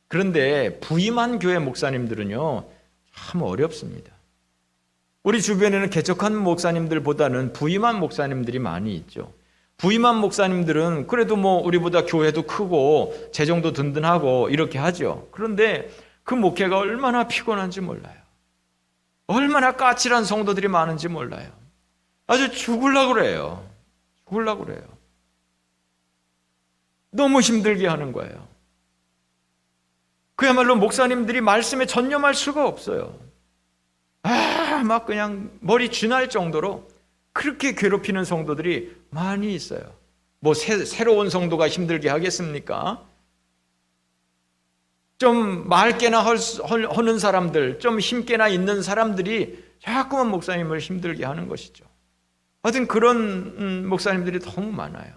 Speaker 3: 그런데 부임한 교회 목사님들은요 참 어렵습니다. 우리 주변에는 개척한 목사님들보다는 부임한 목사님들이 많이 있죠. 부임한 목사님들은 그래도 우리보다 교회도 크고 재정도 든든하고 이렇게 하죠. 그런데 그 목회가 얼마나 피곤한지 몰라요. 얼마나 까칠한 성도들이 많은지 몰라요. 아주 죽으려고 그래요. 너무 힘들게 하는 거예요. 그야말로 목사님들이 말씀에 전념할 수가 없어요. 막 그냥 머리 쥐날 정도로 그렇게 괴롭히는 성도들이 많이 있어요. 새로운 성도가 힘들게 하겠습니까? 좀 맑게나 하는 사람들, 좀 힘께나 있는 사람들이 자꾸만 목사님을 힘들게 하는 것이죠. 하여튼 그런 목사님들이 너무 많아요.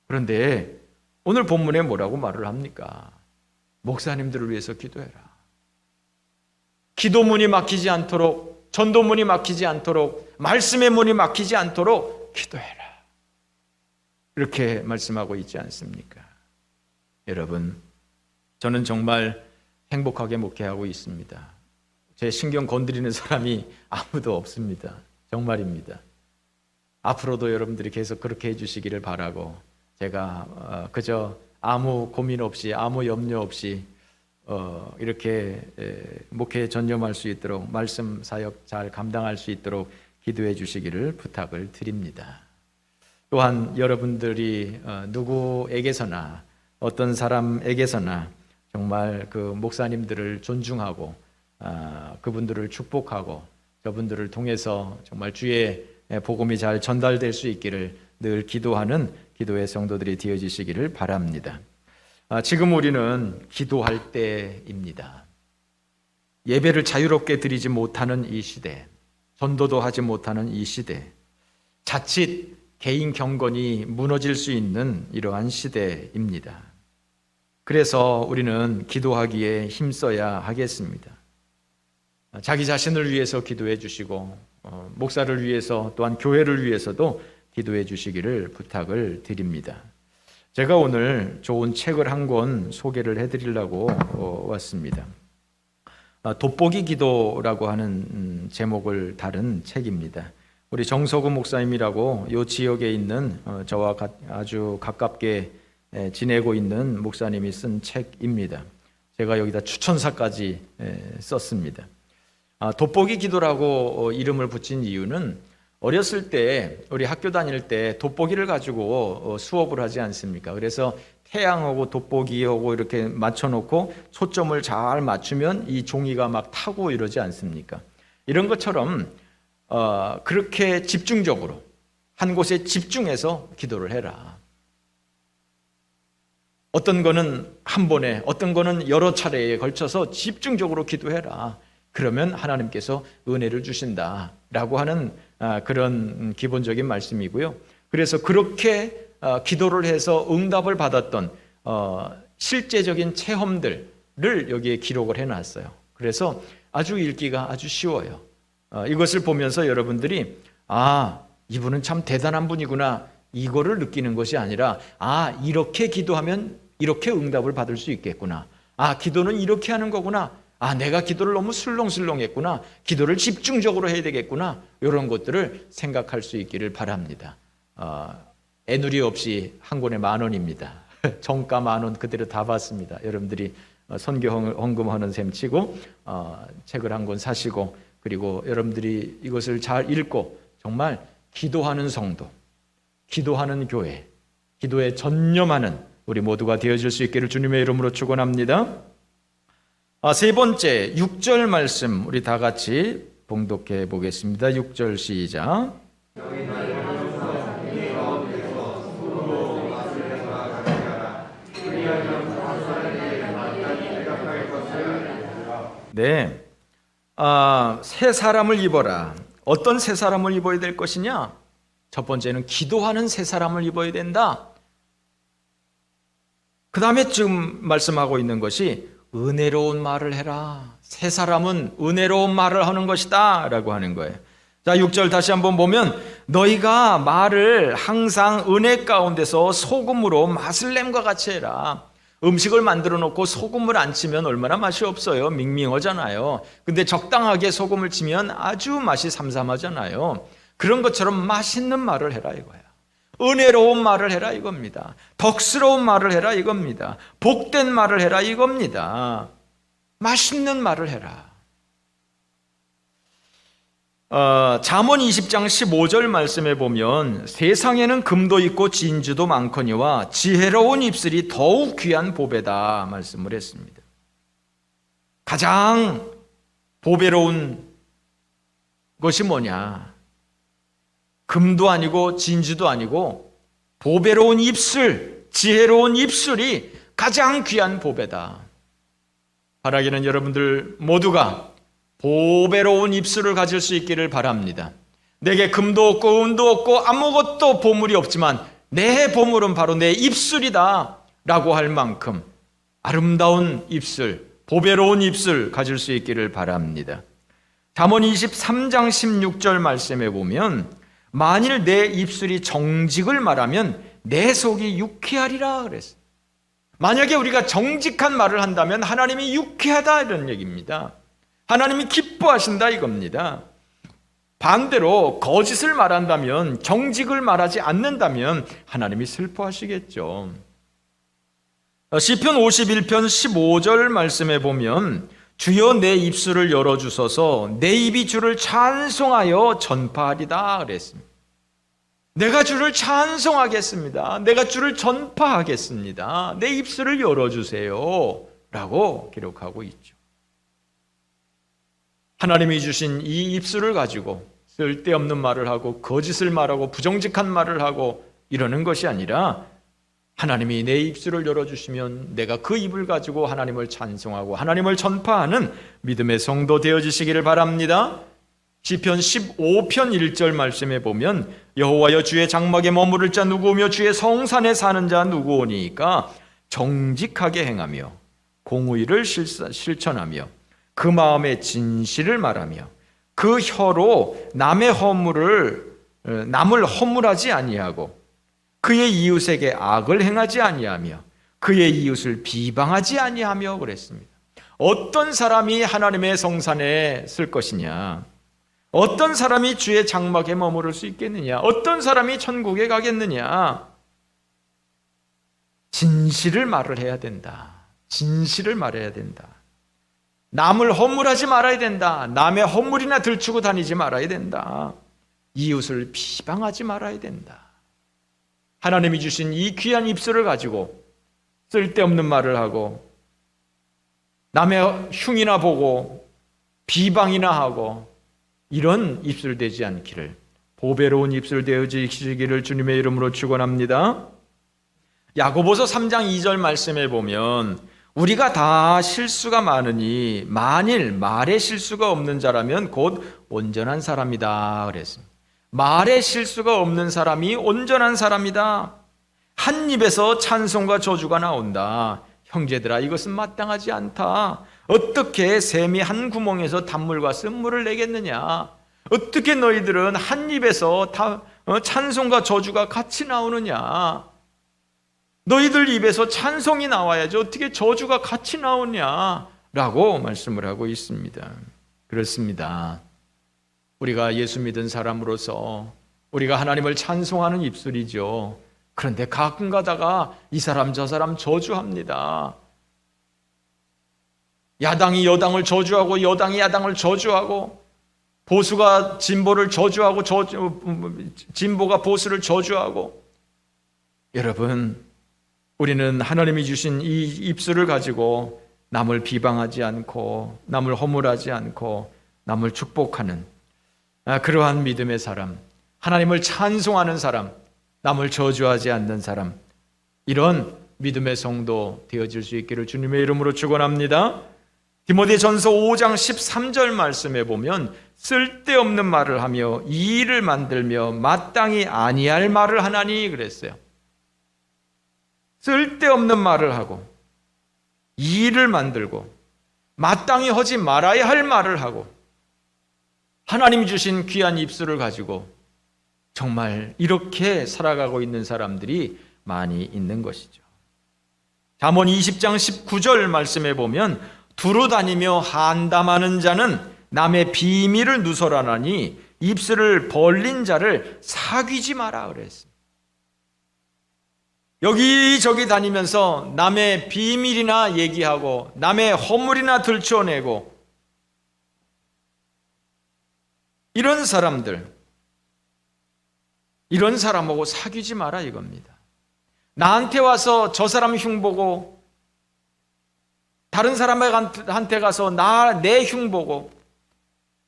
Speaker 3: 그런데 오늘 본문에 뭐라고 말을 합니까? 목사님들을 위해서 기도해라. 기도문이 막히지 않도록, 전도문이 막히지 않도록, 말씀의 문이 막히지 않도록 기도해라. 이렇게 말씀하고 있지 않습니까? 여러분, 저는 정말 행복하게 목회하고 있습니다. 제 신경 건드리는 사람이 아무도 없습니다. 정말입니다. 앞으로도 여러분들이 계속 그렇게 해주시기를 바라고, 제가 그저 아무 고민 없이, 아무 염려 없이 이렇게 목회에 전념할 수 있도록, 말씀 사역 잘 감당할 수 있도록 기도해 주시기를 부탁을 드립니다. 또한 여러분들이 누구에게서나 어떤 사람에게서나 정말 그 목사님들을 존중하고 그분들을 축복하고 저분들을 통해서 정말 주의 복음이 잘 전달될 수 있기를 늘 기도하는 기도의 성도들이 되어지시기를 바랍니다. 지금 우리는 기도할 때입니다. 예배를 자유롭게 드리지 못하는 이 시대, 전도도 하지 못하는 이 시대, 자칫 개인 경건이 무너질 수 있는 이러한 시대입니다. 그래서 우리는 기도하기에 힘써야 하겠습니다. 자기 자신을 위해서 기도해 주시고 목사를 위해서 또한 교회를 위해서도 기도해 주시기를 부탁을 드립니다. 제가 오늘 좋은 책을 한 권 소개를 해드리려고 왔습니다. 돋보기 기도라고 하는 제목을 다룬 책입니다. 우리 정석우 목사님이라고 이 지역에 있는 저와 아주 가깝게 지내고 있는 목사님이 쓴 책입니다. 제가 여기다 추천사까지 썼습니다. 돋보기 기도라고 이름을 붙인 이유는 어렸을 때 우리 학교 다닐 때 돋보기를 가지고 수업을 하지 않습니까? 그래서 태양하고 돋보기하고 이렇게 맞춰놓고 초점을 잘 맞추면 이 종이가 막 타고 이러지 않습니까? 이런 것처럼 그렇게 집중적으로 한 곳에 집중해서 기도를 해라. 어떤 거는 한 번에, 어떤 거는 여러 차례에 걸쳐서 집중적으로 기도해라. 그러면 하나님께서 은혜를 주신다라고 하는 그런 기본적인 말씀이고요. 그래서 그렇게 기도를 해서 응답을 받았던 실제적인 체험들을 여기에 기록을 해놨어요. 그래서 아주 읽기가 아주 쉬워요. 이것을 보면서 여러분들이 이분은 참 대단한 분이구나 이거를 느끼는 것이 아니라 이렇게 기도하면 이렇게 응답을 받을 수 있겠구나. 기도는 이렇게 하는 거구나. 내가 기도를 너무 술렁술렁했구나. 기도를 집중적으로 해야 되겠구나. 이런 것들을 생각할 수 있기를 바랍니다. 애누리 없이 한 권에 10,000원입니다. 정가 10,000원 그대로 다 받습니다. 여러분들이 선교 헌금하는 셈 치고 책을 한 권 사시고 그리고 여러분들이 이것을 잘 읽고 정말 기도하는 성도, 기도하는 교회, 기도에 전념하는 우리 모두가 되어질 수 있기를 주님의 이름으로 축원합니다. 세 번째 6절 말씀 우리 다 같이 봉독해 보겠습니다. 6절 시작. 네, 새 사람을 입어라. 어떤 새 사람을 입어야 될 것이냐? 첫 번째는 기도하는 새 사람을 입어야 된다. 그 다음에 지금 말씀하고 있는 것이 은혜로운 말을 해라. 새 사람은 은혜로운 말을 하는 것이다 라고 하는 거예요. 자, 6절 다시 한번 보면 너희가 말을 항상 은혜 가운데서 소금으로 맛을 냄과 같이 해라. 음식을 만들어 놓고 소금을 안 치면 얼마나 맛이 없어요. 밍밍하잖아요. 근데 적당하게 소금을 치면 아주 맛이 삼삼하잖아요. 그런 것처럼 맛있는 말을 해라 이거야. 은혜로운 말을 해라 이겁니다. 덕스러운 말을 해라 이겁니다. 복된 말을 해라 이겁니다. 맛있는 말을 해라. 잠언 20장 15절 말씀에 보면 세상에는 금도 있고 진주도 많거니와 지혜로운 입술이 더욱 귀한 보배다 말씀을 했습니다. 가장 보배로운 것이 뭐냐? 금도 아니고 진주도 아니고 보배로운 입술, 지혜로운 입술이 가장 귀한 보배다. 바라기는 여러분들 모두가 보배로운 입술을 가질 수 있기를 바랍니다. 내게 금도 없고 은도 없고 아무것도 보물이 없지만 내 보물은 바로 내 입술이다 라고 할 만큼 아름다운 입술, 보배로운 입술 가질 수 있기를 바랍니다. 잠언 23장 16절 말씀에 보면 만일 내 입술이 정직을 말하면 내 속이 유쾌하리라 그랬어요. 만약에 우리가 정직한 말을 한다면 하나님이 유쾌하다 이런 얘기입니다. 하나님이 기뻐하신다 이겁니다. 반대로 거짓을 말한다면, 정직을 말하지 않는다면 하나님이 슬퍼하시겠죠. 시편 51편 15절 말씀에 보면 주여 내 입술을 열어주소서 내 입이 주를 찬송하여 전파하리다 그랬습니다. 내가 주를 찬송하겠습니다. 내가 주를 전파하겠습니다. 내 입술을 열어주세요 라고 기록하고 있죠. 하나님이 주신 이 입술을 가지고 쓸데없는 말을 하고 거짓을 말하고 부정직한 말을 하고 이러는 것이 아니라 하나님이 내 입술을 열어주시면 내가 그 입을 가지고 하나님을 찬송하고 하나님을 전파하는 믿음의 성도 되어지시기를 바랍니다. 시편 15편 1절 말씀에 보면 여호와여 주의 장막에 머무를 자 누구오며 주의 성산에 사는 자 누구오니까 정직하게 행하며 공의를 실천하며 그 마음에 진실을 말하며 그 혀로 남을 허물하지 아니하고 그의 이웃에게 악을 행하지 아니하며 그의 이웃을 비방하지 아니하며 그랬습니다. 어떤 사람이 하나님의 성산에 쓸 것이냐? 어떤 사람이 주의 장막에 머무를 수 있겠느냐? 어떤 사람이 천국에 가겠느냐? 진실을 말을 해야 된다. 진실을 말해야 된다. 남을 허물하지 말아야 된다. 남의 허물이나 들추고 다니지 말아야 된다. 이웃을 비방하지 말아야 된다. 하나님이 주신 이 귀한 입술을 가지고 쓸데없는 말을 하고 남의 흉이나 보고 비방이나 하고 이런 입술 되지 않기를 보배로운 입술 되어지시기를 주님의 이름으로 축원합니다. 야고보서 3장 2절 말씀에 보면 우리가 다 실수가 많으니 만일 말에 실수가 없는 자라면 곧 온전한 사람이다 그랬습니다. 말에 실수가 없는 사람이 온전한 사람이다. 한 입에서 찬송과 저주가 나온다. 형제들아 이것은 마땅하지 않다. 어떻게 샘이 한 구멍에서 단물과 쓴물을 내겠느냐? 어떻게 너희들은 한 입에서 찬송과 저주가 같이 나오느냐? 너희들 입에서 찬송이 나와야지 어떻게 저주가 같이 나오냐? 라고 말씀을 하고 있습니다. 그렇습니다. 우리가 예수 믿은 사람으로서 우리가 하나님을 찬송하는 입술이죠. 그런데 가끔 가다가 이 사람 저 사람 저주합니다. 야당이 여당을 저주하고 여당이 야당을 저주하고 보수가 진보를 저주하고 진보가 보수를 저주하고 여러분 우리는 하나님이 주신 이 입술을 가지고 남을 비방하지 않고 남을 허물하지 않고 남을 축복하는 그러한 믿음의 사람, 하나님을 찬송하는 사람, 남을 저주하지 않는 사람, 이런 믿음의 성도 되어질 수 있기를 주님의 이름으로 축원합니다. 디모데전서 5장 13절 말씀에 보면 쓸데없는 말을 하며 이의를 만들며 마땅히 아니할 말을 하나니 그랬어요. 쓸데없는 말을 하고 이의를 만들고 마땅히 하지 말아야 할 말을 하고 하나님이 주신 귀한 입술을 가지고 정말 이렇게 살아가고 있는 사람들이 많이 있는 것이죠. 잠언 20장 19절 말씀에 보면 두루 다니며 한담하는 자는 남의 비밀을 누설하나니 입술을 벌린 자를 사귀지 마라 그랬습니다. 여기저기 다니면서 남의 비밀이나 얘기하고 남의 허물이나 들춰내고 이런 사람하고 사귀지 마라 이겁니다. 나한테 와서 저 사람 흉보고 다른 사람한테 가서 내 흉보고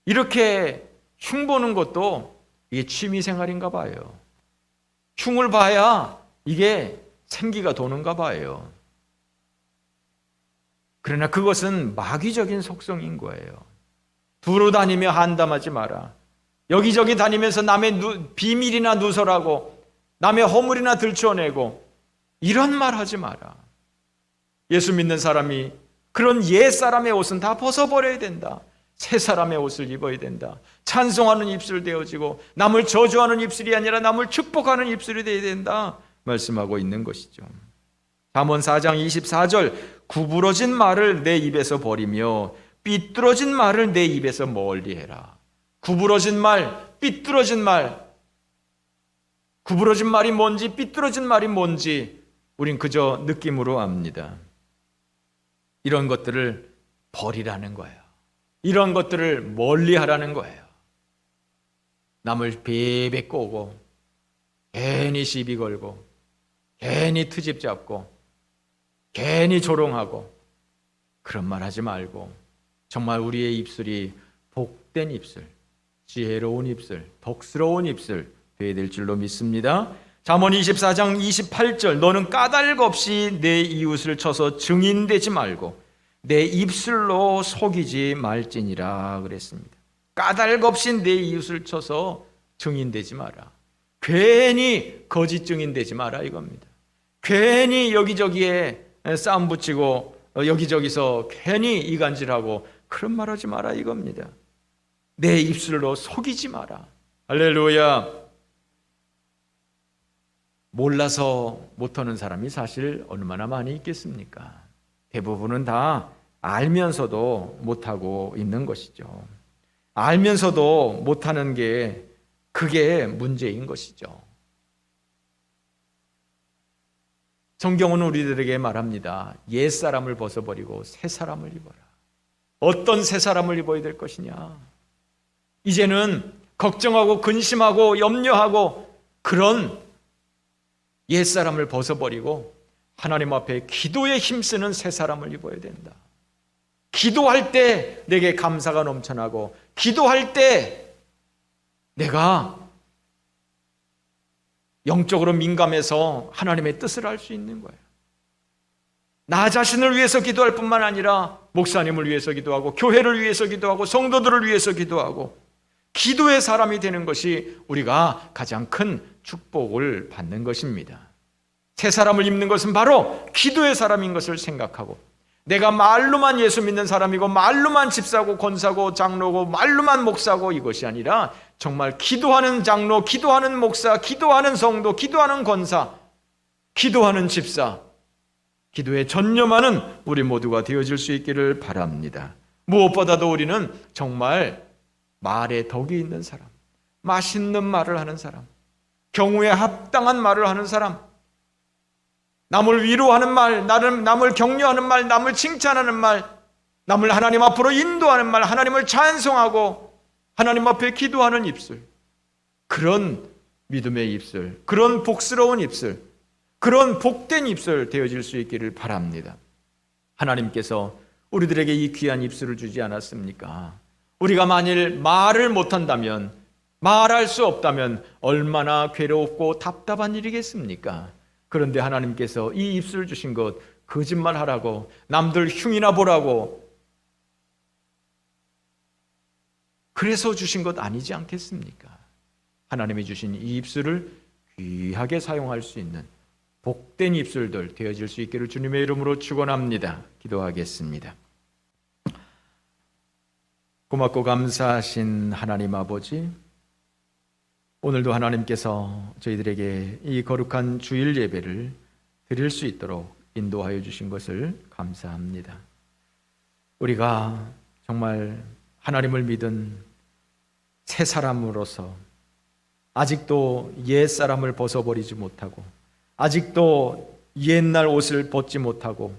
Speaker 3: 이렇게 흉보는 것도 이게 취미생활인가 봐요. 흉을 봐야 이게 생기가 도는가 봐요. 그러나 그것은 마귀적인 속성인 거예요. 두루 다니며 한담하지 마라. 여기저기 다니면서 남의 비밀이나 누설하고 남의 허물이나 들춰내고 이런 말 하지 마라. 예수 믿는 사람이 그런 옛 사람의 옷은 다 벗어버려야 된다. 새 사람의 옷을 입어야 된다. 찬송하는 입술 되어지고 남을 저주하는 입술이 아니라 남을 축복하는 입술이 되어야 된다 말씀하고 있는 것이죠. 잠언 4장 24절 구부러진 말을 내 입에서 버리며 삐뚤어진 말을 내 입에서 멀리해라. 구부러진 말, 삐뚤어진 말, 구부러진 말이 뭔지 삐뚤어진 말이 뭔지 우린 그저 느낌으로 압니다. 이런 것들을 버리라는 거예요. 이런 것들을 멀리 하라는 거예요. 남을 베베 꼬고 괜히 시비 걸고 괜히 트집 잡고 괜히 조롱하고 그런 말 하지 말고 정말 우리의 입술이 복된 입술, 지혜로운 입술, 덕스러운 입술 되어야 될 줄로 믿습니다. 잠언 24장 28절 너는 까닭 없이 내 이웃을 쳐서 증인되지 말고 내 입술로 속이지 말지니라 그랬습니다. 까닭 없이 내 이웃을 쳐서 증인되지 마라. 괜히 거짓 증인되지 마라 이겁니다. 괜히 여기저기에 싸움 붙이고 여기저기서 괜히 이간질하고 그런 말 하지 마라 이겁니다. 내 입술로 속이지 마라. 할렐루야. 몰라서 못하는 사람이 사실 얼마나 많이 있겠습니까? 대부분은 다 알면서도 못하고 있는 것이죠. 알면서도 못하는 게 그게 문제인 것이죠. 성경은 우리들에게 말합니다. 옛사람을 벗어버리고 새사람을 입어라. 어떤 새사람을 입어야 될 것이냐? 이제는 걱정하고 근심하고 염려하고 그런 옛사람을 벗어버리고 하나님 앞에 기도에 힘쓰는 새사람을 입어야 된다. 기도할 때 내게 감사가 넘쳐나고 기도할 때 내가 영적으로 민감해서 하나님의 뜻을 알 수 있는 거예요. 나 자신을 위해서 기도할 뿐만 아니라 목사님을 위해서 기도하고 교회를 위해서 기도하고 성도들을 위해서 기도하고 기도의 사람이 되는 것이 우리가 가장 큰 축복을 받는 것입니다. 새 사람을 입는 것은 바로 기도의 사람인 것을 생각하고 내가 말로만 예수 믿는 사람이고 말로만 집사고 권사고 장로고 말로만 목사고 이것이 아니라 정말 기도하는 장로, 기도하는 목사, 기도하는 성도, 기도하는 권사, 기도하는 집사, 기도에 전념하는 우리 모두가 되어질 수 있기를 바랍니다. 무엇보다도 우리는 정말 말에 덕이 있는 사람, 맛있는 말을 하는 사람, 경우에 합당한 말을 하는 사람, 남을 위로하는 말, 남을 격려하는 말, 남을 칭찬하는 말, 남을 하나님 앞으로 인도하는 말, 하나님을 찬송하고 하나님 앞에 기도하는 입술, 그런 믿음의 입술, 그런 복스러운 입술, 그런 복된 입술 되어질 수 있기를 바랍니다. 하나님께서 우리들에게 이 귀한 입술을 주지 않았습니까? 우리가 만일 말을 못한다면, 말할 수 없다면 얼마나 괴롭고 답답한 일이겠습니까? 그런데 하나님께서 이 입술을 주신 것 거짓말하라고, 남들 흉이나 보라고 그래서 주신 것 아니지 않겠습니까? 하나님이 주신 이 입술을 귀하게 사용할 수 있는 복된 입술들 되어질 수 있기를 주님의 이름으로 축원합니다. 기도하겠습니다. 고맙고 감사하신 하나님 아버지, 오늘도 하나님께서 저희들에게 이 거룩한 주일 예배를 드릴 수 있도록 인도하여 주신 것을 감사합니다. 우리가 정말 하나님을 믿은 새 사람으로서 아직도 옛 사람을 벗어버리지 못하고, 아직도 옛날 옷을 벗지 못하고,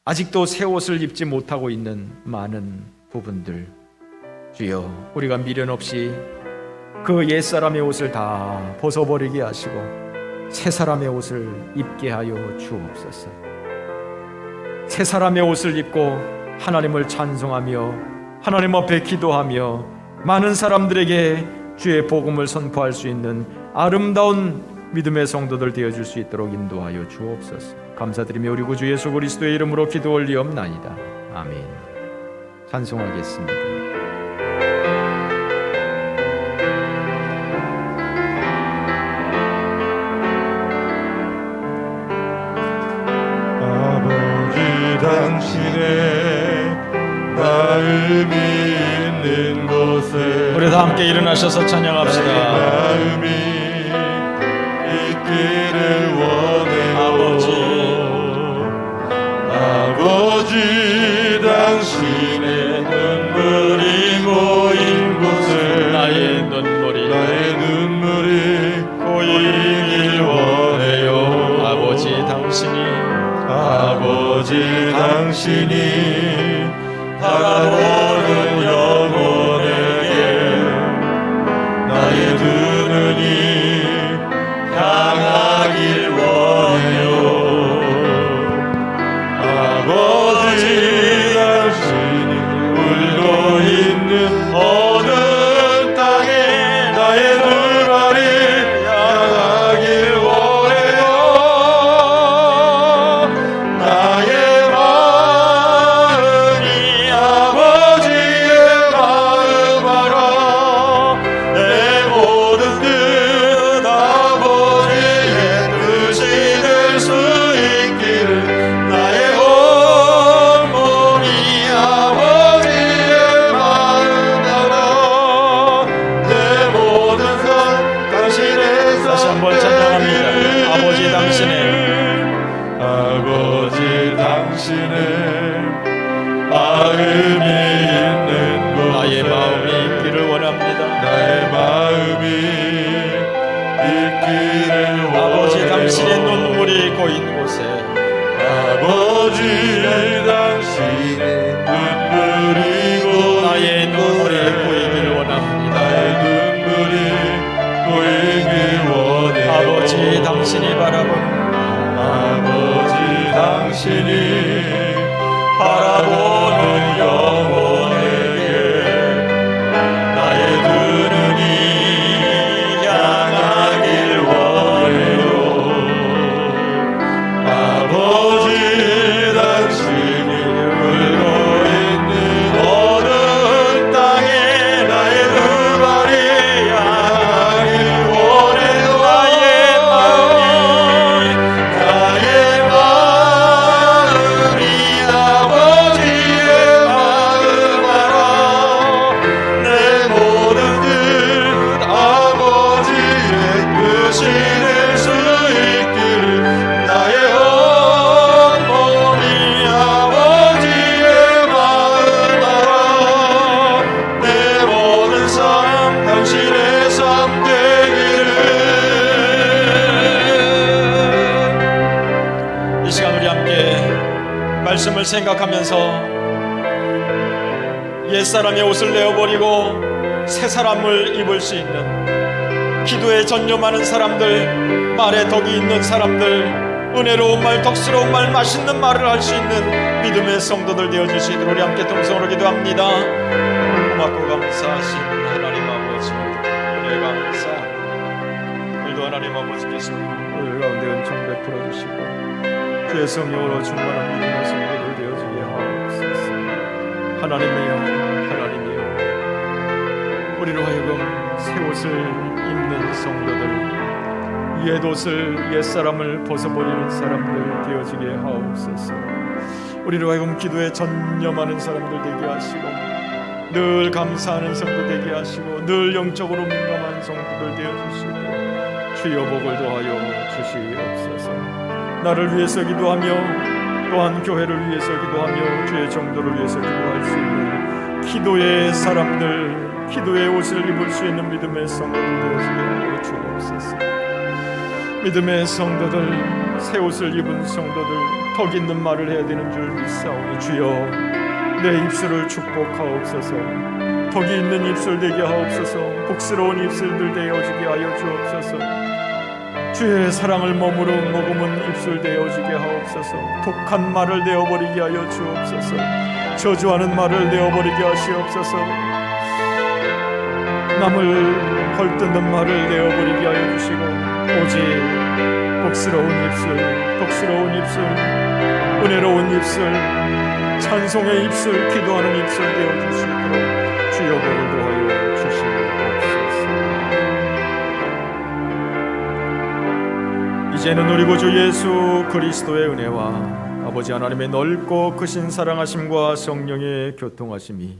Speaker 3: 아직도 새 옷을 입지 못하고 있는 많은 부분들, 주여 우리가 미련 없이 그 옛사람의 옷을 다 벗어버리게 하시고 새 사람의 옷을 입게 하여 주옵소서. 새 사람의 옷을 입고 하나님을 찬송하며 하나님 앞에 기도하며 많은 사람들에게 주의 복음을 선포할 수 있는 아름다운 믿음의 성도들 되어줄 수 있도록 인도하여 주옵소서. 감사드리며 우리 구주 예수 그리스도의 이름으로 기도 올리옵나이다. 아멘. 찬송하겠습니다.
Speaker 2: 당신의 마음이 있는 곳에
Speaker 3: 우리 다 함께 일어나셔서 찬양합시다.
Speaker 2: 마음이 있기를 원해요. 아버지 당신의 눈물이 모인 곳에
Speaker 3: 나의 눈물이
Speaker 2: 고이길 원해요.
Speaker 3: 아버지 당신이
Speaker 2: 바라보는 영혼에게 나의 두 눈이 향하길 원해요. 아버지 당신이 울고 있는 어느 땅에 나의 두 발이 향하길 원해요. 나의 마음이 아버지의 마음 알아. 내 모든 뜻 아버지의 뜻이 될 수 있기를 나의 온 몸이 아버지의 마음 알아. 내 모든 삶 당신의
Speaker 3: 다시 한번 찬양합니다. 아버지 당신의
Speaker 2: 아버지 당신의 마음이 있는 곳에
Speaker 3: 나의 마음이 있기를 원합니다.
Speaker 2: 나의 마음이 있기를 원해요.
Speaker 3: 아버지 당신의 눈물이 고인 곳에
Speaker 2: 아버지 당신의 눈물이
Speaker 3: 나의 눈물이 고이길 원합니다.
Speaker 2: 나의 눈물이 고이길 원해요.
Speaker 3: 아버지 당신이 바라보는
Speaker 2: 아버지 당신이 바라보는 영혼에게 나의 두 눈이 향하길 원해요. 아버지 당신이 울고 있는 어느 땅에 나의 두 발이 향하길 원해요. 나의 마음이 아버지의 마음 알아. 내 모든 뜻 아버지의 뜻이 될 수 있기를 나의 온 몸이 아버지의 마음 알아. 내 모든 삶 당신의 삶 되기를.
Speaker 3: 이 시간 우리 함께 말씀을 생각하면서 옛사람의 옷을 내어버리고 새 사람을 입을 수 있는 기도에 전념하는 사람들, 말에 덕이 있는 사람들, 은혜로운 말, 덕스러운 말, 맛있는 말을 할 수 있는 믿음의 성도들 되어주시도록 우리 함께 동성으로 기도합니다. 고맙고 감사하신 하나님 아버지, 은혜 감사합니다. 오늘도 하나님 아버지께서 우리 가운데 은총 베풀어 주시고 주의 성령으로 충만한 믿음의 성도들 되어지게 하옵소서. 하나님이여 우리로 하여금 새 옷을 입는 성도들, 옛 옷을 옛사람을 벗어버리는 사람들 되어지게 하옵소서. 우리로 하여금 기도에 전념하는 사람들 되게 하시고 늘 감사하는 성도 되게 하시고 늘 영적으로 민감한 성도들 되어주시고 주여 복을 더하여 주시옵소서. 나를 위해서 기도하며 또한 교회를 위해서 기도하며 주의 정도를 위해서 기도할 수 있는 기도의 사람들, 기도의 옷을 입을 수 있는 믿음의 성도들 되어지게 하여 주옵소서. 믿음의 성도들, 새 옷을 입은 성도들, 덕 있는 말을 해야 되는 줄 믿사오니 주여 내 입술을 축복하옵소서. 덕이 있는 입술 되게 하옵소서. 복스러운 입술들 되어지게 하여 주옵소서. 주의 사랑을 머금은 입술 되어지게 하옵소서. 독한 말을 내어버리게 하여 주옵소서. 저주하는 말을 내어버리게 하시옵소서. 남을 헐뜯는 말을 내어버리게 하여 주시고 오직 복스러운 입술, 덕스러운 입술, 은혜로운 입술, 찬송의 입술, 기도하는 입술 되어주시도록 주여 복을 더하여 주시옵소서. 이제는 우리 구주 예수 그리스도의 은혜와 아버지 하나님의 넓고 크신 사랑하심과 성령의 교통하심이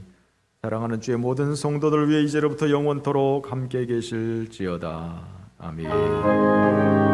Speaker 3: 사랑하는 주의 모든 성도들 위해 이제로부터 영원토록 함께 계실지어다. 아멘.